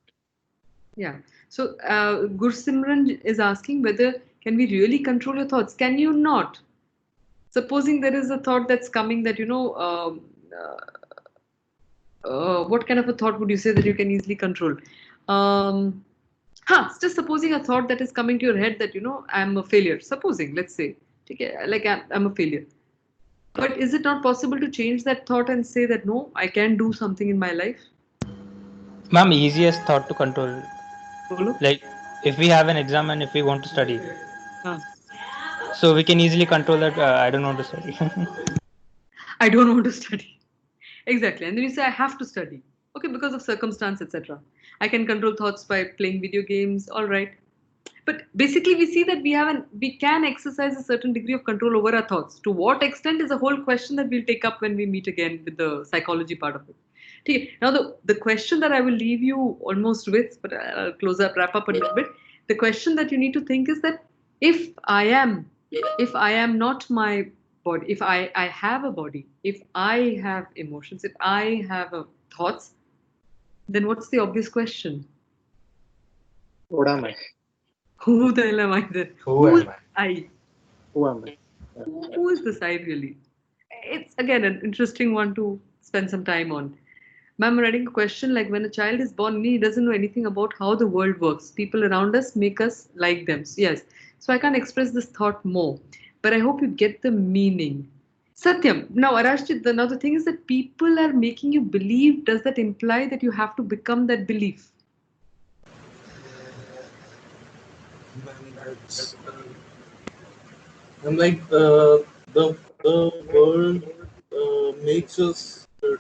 Yeah. So Gursimran is asking whether can we really control your thoughts? Can you not? Supposing there is a thought that's coming that, what kind of a thought would you say that you can easily control? Just supposing a thought that is coming to your head that, I'm a failure. Supposing, let's say, okay, like I'm a failure. But is it not possible to change that thought and say that, no, I can do something in my life? Ma'am, easiest thought to control. Bolo? Like if we have an exam and if we want to study, Huh. so we can easily control that. I don't want to study. I don't want to study. Exactly. And then you say, I have to study. Okay, because of circumstance, etc. I can control thoughts by playing video games. All right. But basically, we see that we can exercise a certain degree of control over our thoughts. To what extent is a whole question that we'll take up when we meet again with the psychology part of it. Okay. Now, the question that I will leave you almost with, but I'll wrap up a little bit. The question that you need to think is that if I am not my body, if I have a body, if I have emotions, if I have thoughts, then what's the obvious question? What am I? Who the hell am I then? Who Who is am I? I? Who am I? Yeah. Who is this I really? It's again an interesting one to spend some time on. Ma'am, I'm writing a question like when a child is born, he doesn't know anything about how the world works. People around us make us like them. So, yes. So I can't express this thought more. But I hope you get the meaning. Satyam. Now, Arashjit, now the thing is that people are making you believe. Does that imply that you have to become that belief? Man, that's and like the world makes us to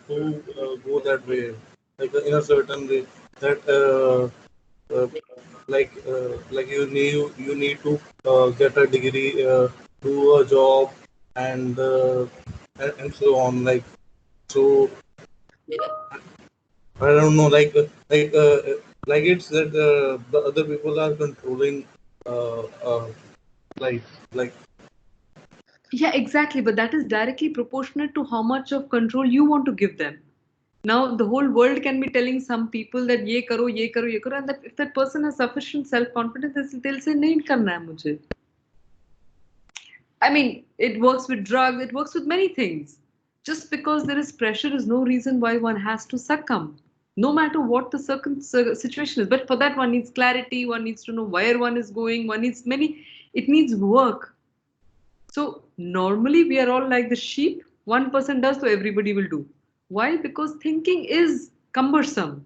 go that way, like in a certain way that uh, like you need to get a degree, do a job, and so on. So I don't know, like it's that the other people are controlling life, like. Yeah, exactly. But that is directly proportionate to how much of control you want to give them. Now, the whole world can be telling some people that ye karo, and that if that person has sufficient self-confidence, they'll say, nahi karna hai mujhe. I mean, it works with drugs, it works with many things. Just because there is pressure is no reason why one has to succumb, no matter what the situation is. But for that, one needs clarity, one needs to know where one is going, it needs work. So normally we are all like the sheep. One person does, so everybody will do. Why? Because thinking is cumbersome.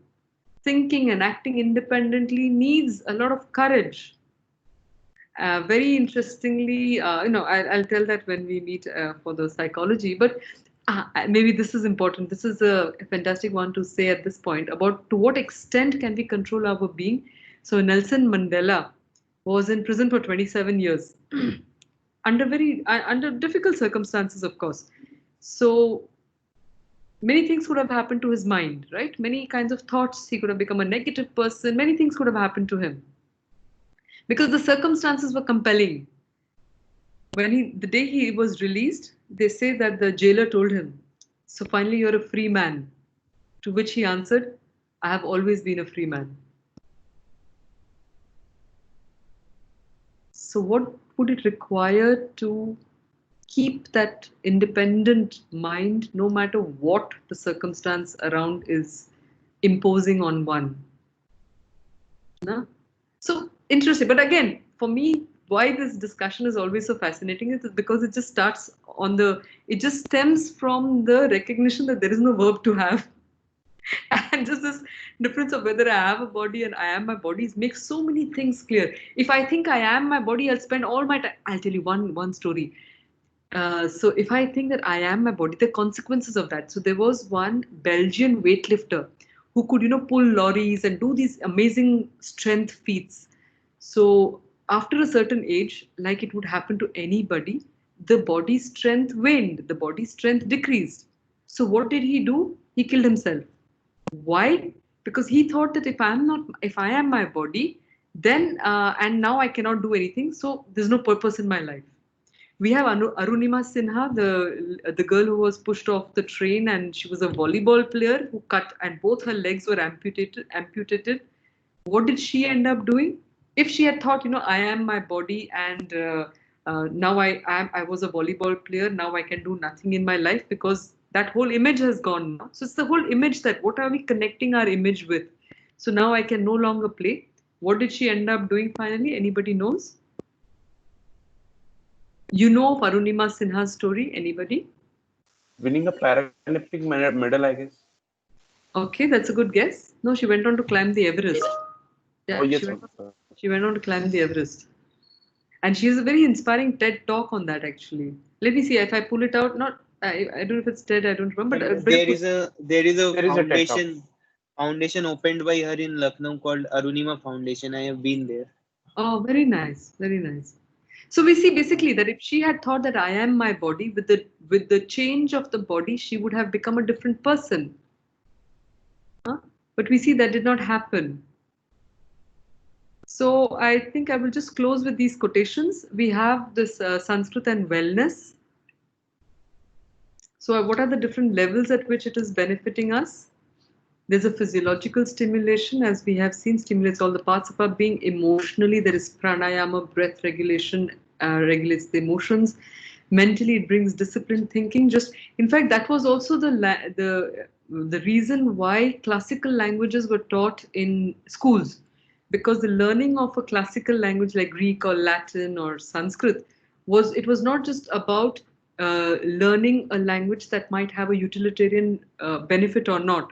Thinking and acting independently needs a lot of courage. Very interestingly, I'll tell that when we meet for the psychology. But maybe this is important. This is a fantastic one to say at this point about to what extent can we control our being. So Nelson Mandela was in prison for 27 years. under difficult circumstances, of course. So many things could have happened to his mind, right? Many kinds of thoughts. He could have become a negative person. Many things could have happened to him because the circumstances were compelling. The day he was released, they say that the jailer told him, "So finally, you're a free man." To which he answered, "I have always been a free man." So what would it require to keep that independent mind no matter what the circumstance around is imposing on one? No? So interesting. But again, for me, why this discussion is always so fascinating is because it just starts it just stems from the recognition that there is no verb to have. And just this difference of whether I have a body and I am my body makes so many things clear. If I think I am my body, I'll spend all my time. I'll tell you one story. So if I think that I am my body, the consequences of that. So there was one Belgian weightlifter who could, pull lorries and do these amazing strength feats. So after a certain age, like it would happen to anybody, the body strength waned, the body strength decreased. So what did he do? He killed himself. Why? Because he thought that if I am my body, then and now I cannot do anything. So there's no purpose in my life. We have Arunima Sinha, the girl who was pushed off the train, and she was a volleyball player who cut and both her legs were amputated. What did she end up doing? If she had thought, I am my body, and now I was a volleyball player, now I can do nothing in my life because that whole image has gone now. So it's the whole image that what are we connecting our image with? So now I can no longer play. What did she end up doing finally? Anybody knows? You know of Arunima Sinha's story? Anybody? Winning a Paralympic medal, I guess. Okay, that's a good guess. No, she went on to climb the Everest. Yeah, oh, yes, she went on to climb the Everest. And she has a very inspiring TED talk on that, actually. Let me see if I pull it out. I don't know if it's TED, I don't remember. But there is a foundation opened by her in Lucknow called Arunima Foundation. I have been there. Oh, very nice, very nice. So we see basically that if she had thought that I am my body, with the change of the body, she would have become a different person. Huh? But we see that did not happen. So I think I will just close with these quotations. We have this Sanskrit and wellness. So what are the different levels at which it is benefiting us? There's a physiological stimulation, as we have seen, stimulates all the parts of our being. Emotionally, there is pranayama, breath regulation, regulates the emotions. Mentally, it brings disciplined thinking. In fact, that was also the reason why classical languages were taught in schools, because the learning of a classical language like Greek or Latin or Sanskrit was not just about learning a language that might have a utilitarian benefit or not.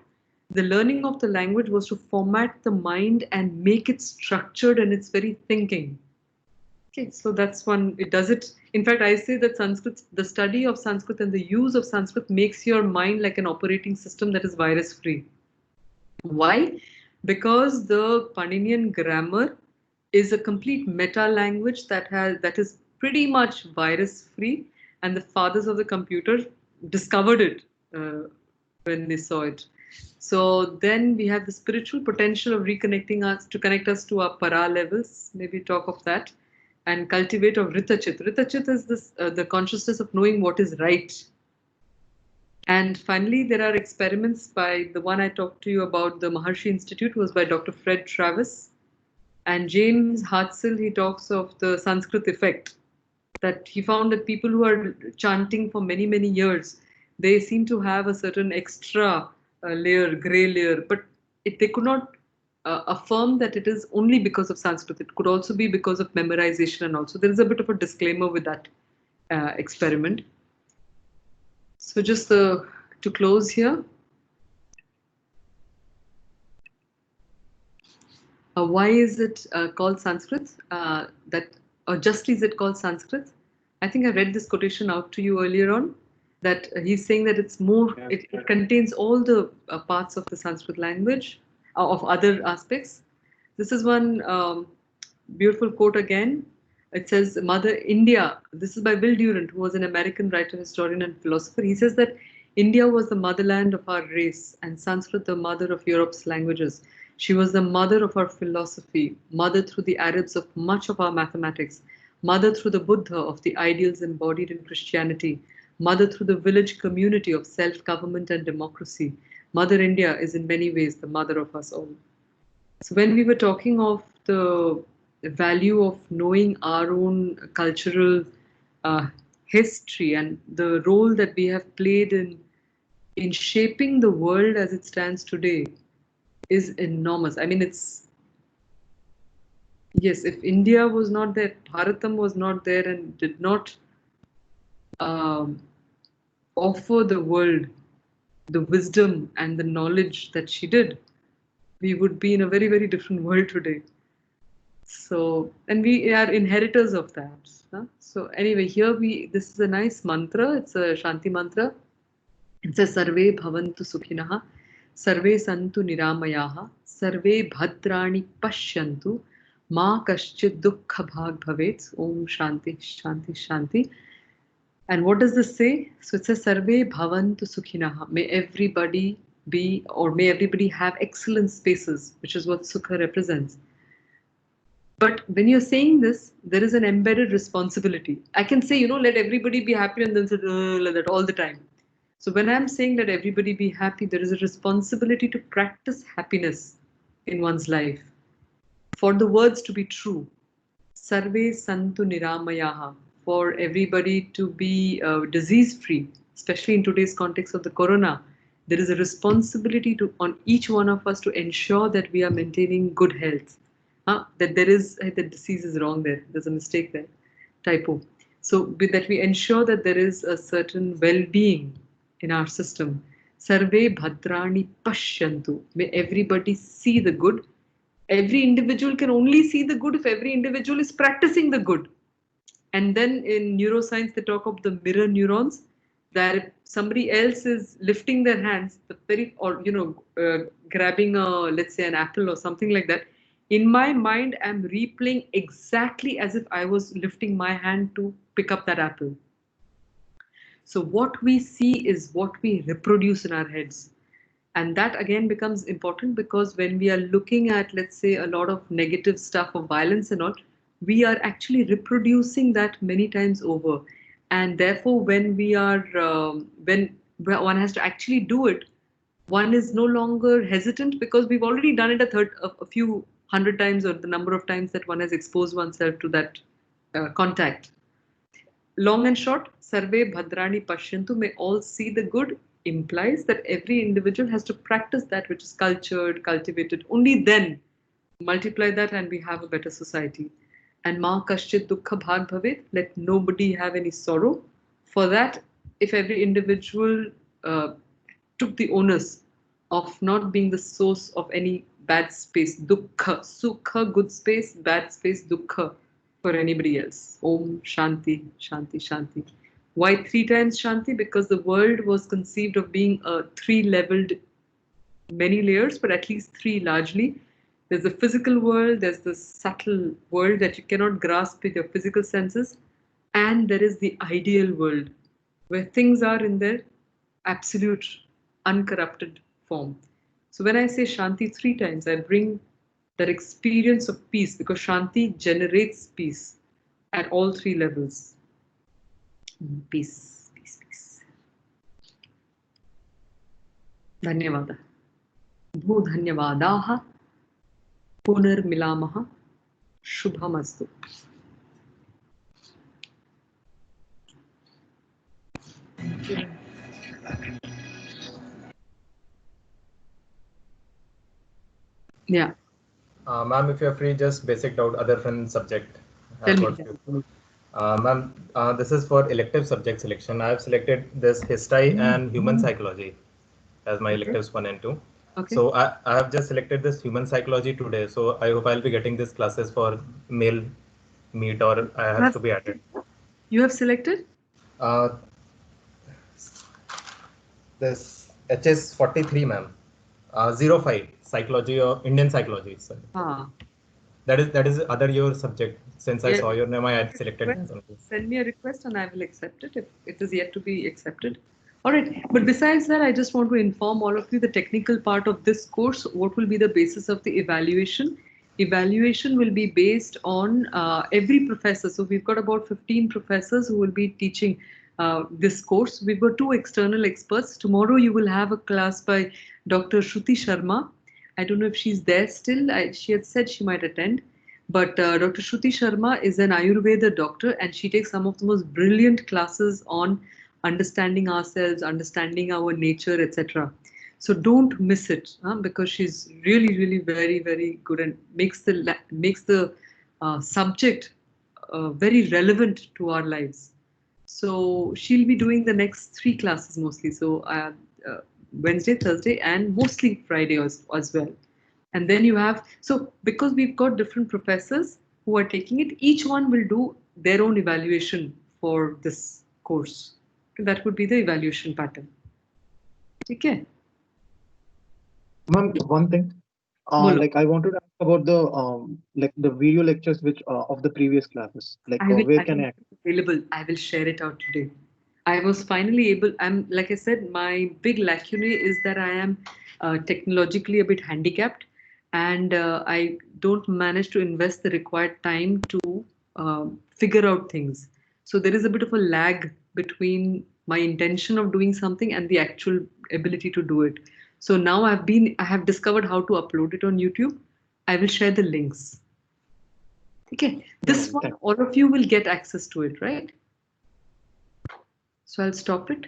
The learning of the language was to format the mind and make it structured in its very thinking. Okay, so that's one. It does it. In fact, I say that Sanskrit, the study of Sanskrit and the use of Sanskrit makes your mind like an operating system that is virus-free. Why? Because the Paninian grammar is a complete meta language that is pretty much virus-free, and the fathers of the computer discovered it when they saw it. So then we have the spiritual potential of reconnecting us to connect us to our para levels. Maybe talk of that, and cultivate of Ritachit. Ritachit is this the consciousness of knowing what is right. And finally, there are experiments by the one I talked to you about, the Maharshi Institute, was by Dr. Fred Travis. And James Hartzell, he talks of the Sanskrit effect, that he found that people who are chanting for many, many years, they seem to have a certain extra layer, gray layer, but they could not affirm that it is only because of Sanskrit. It could also be because of memorization, and also there is a bit of a disclaimer with that experiment. So just to close here, why is it called Sanskrit? Or justly is it called Sanskrit? I think I read this quotation out to you earlier on, that he's saying that it's more, it contains all the parts of the Sanskrit language, of other aspects. This is one beautiful quote again. It says Mother India. This is by Will Durant, who was an American writer, historian, and philosopher. He says that India was the motherland of our race, and Sanskrit the mother of Europe's languages. She was the mother of our philosophy, mother through the Arabs of much of our mathematics, mother through the Buddha of the ideals embodied in Christianity, mother through the village community of self-government and democracy. Mother India is in many ways the mother of us all. So when we were talking of the value of knowing our own cultural uh, history and the role that we have played in shaping the world as it stands today is enormous. I mean, it's yes, if India was not there, Bharatam was not there and did not um, offer the world the wisdom and the knowledge that she did, we would be in a very, very different world today. So, and we are inheritors of that. Huh? So anyway, here this is a nice mantra. It's a Shanti mantra. It says, Sarve bhavantu sukhinaha, Sarve santu niramayaha, Sarve bhadrani pashyantu, Ma kaschid dukkha bhag bhavet. Om Shanti, Shanti, Shanti. And what does this say? So it says, Sarve bhavantu sukhinaha. May everybody be, or may everybody have excellent spaces, which is what Sukha represents. But when you're saying this, there is an embedded responsibility. I can say, let everybody be happy and then say like that all the time. So when I'm saying let everybody be happy, there is a responsibility to practice happiness in one's life. For the words to be true, Sarve Santu Niramayaha, for everybody to be disease-free, especially in today's context of the corona, there is a responsibility on each one of us to ensure that we are maintaining good health. That there is, the disease is wrong there, there's a mistake there, typo. So that we ensure that there is a certain well-being in our system. Sarve Bhadrani Pashyantu. May everybody see the good. Every individual can only see the good if every individual is practicing the good. And then in neuroscience, they talk of the mirror neurons, that if somebody else is lifting their hands, grabbing let's say an apple or something like that, in my mind, I'm replaying exactly as if I was lifting my hand to pick up that apple. So what we see is what we reproduce in our heads. And that again becomes important because when we are looking at, let's say, a lot of negative stuff of violence and all, we are actually reproducing that many times over. And therefore, when we are, when one has to actually do it, one is no longer hesitant because we've already done it a few hundred times, or the number of times that one has exposed oneself to that contact. Long and short, Sarve Bhadrani Pashyantu, may all see the good, implies that every individual has to practice that which is cultured, cultivated. Only then multiply that and we have a better society. And Ma Kaschit Dukkha Bhag Bhavet, let nobody have any sorrow. For that, if every individual took the onus of not being the source of any bad space, dukkha, sukha, good space, bad space, dukkha, for anybody else. Om Shanti, Shanti, Shanti. Why 3 times Shanti? Because the world was conceived of being a 3-leveled, many layers, but at least 3 largely. There's the physical world, there's the subtle world that you cannot grasp with your physical senses, and there is the ideal world, where things are in their absolute, uncorrupted form. So when I say Shanti 3 times, I bring that experience of peace, because Shanti generates peace at all 3 levels. Peace, peace, peace. Dhanyavada. Bhu dhanyavadaha. Punarmilamaha. Shubhamastu. Yeah. Ma'am, if you're free, just basic doubt other than subject. Tell me. Ma'am, this is for elective subject selection. I have selected this Histai and human psychology as my electives 1 and 2. Okay. So I have just selected this human psychology today. So I hope I'll be getting these classes for male meet, or I have to be added. You have selected? This HS 43, ma'am. 05 psychology or Indian psychology. Sorry. that is other your subject. Since I saw your name, I had selected that only. Send me a request and I will accept it if it is yet to be accepted. All right. But besides that, I just want to inform all of you the technical part of this course. What will be the basis of the evaluation? Evaluation will be based on every professor. So we've got about 15 professors who will be teaching this course. We've got 2 external experts. Tomorrow you will have a class by Dr. Shruti Sharma. I don't know if she's there still. She had said she might attend. But Dr. Shruti Sharma is an Ayurveda doctor and she takes some of the most brilliant classes on understanding ourselves, understanding our nature, etc. So don't miss it because she's really, really very, very good and makes the subject very relevant to our lives. So she'll be doing the next 3 classes mostly. So Wednesday, Thursday, and mostly Friday as well. And then you have, so because we've got different professors who are taking it, each one will do their own evaluation for this course. That would be the evaluation pattern. Okay. Ma'am, one thing. Like I wanted to ask about the like the video lectures which of the previous classes. Like where can I available? I will share it out today. I was finally able. I'm like I said, my big lacunae is that I am technologically a bit handicapped, and I don't manage to invest the required time to figure out things. So there is a bit of a lag between my intention of doing something and the actual ability to do it. So now I have discovered how to upload it on YouTube. I will share the links. Okay, this one, all of you will get access to it, right? So I'll stop it.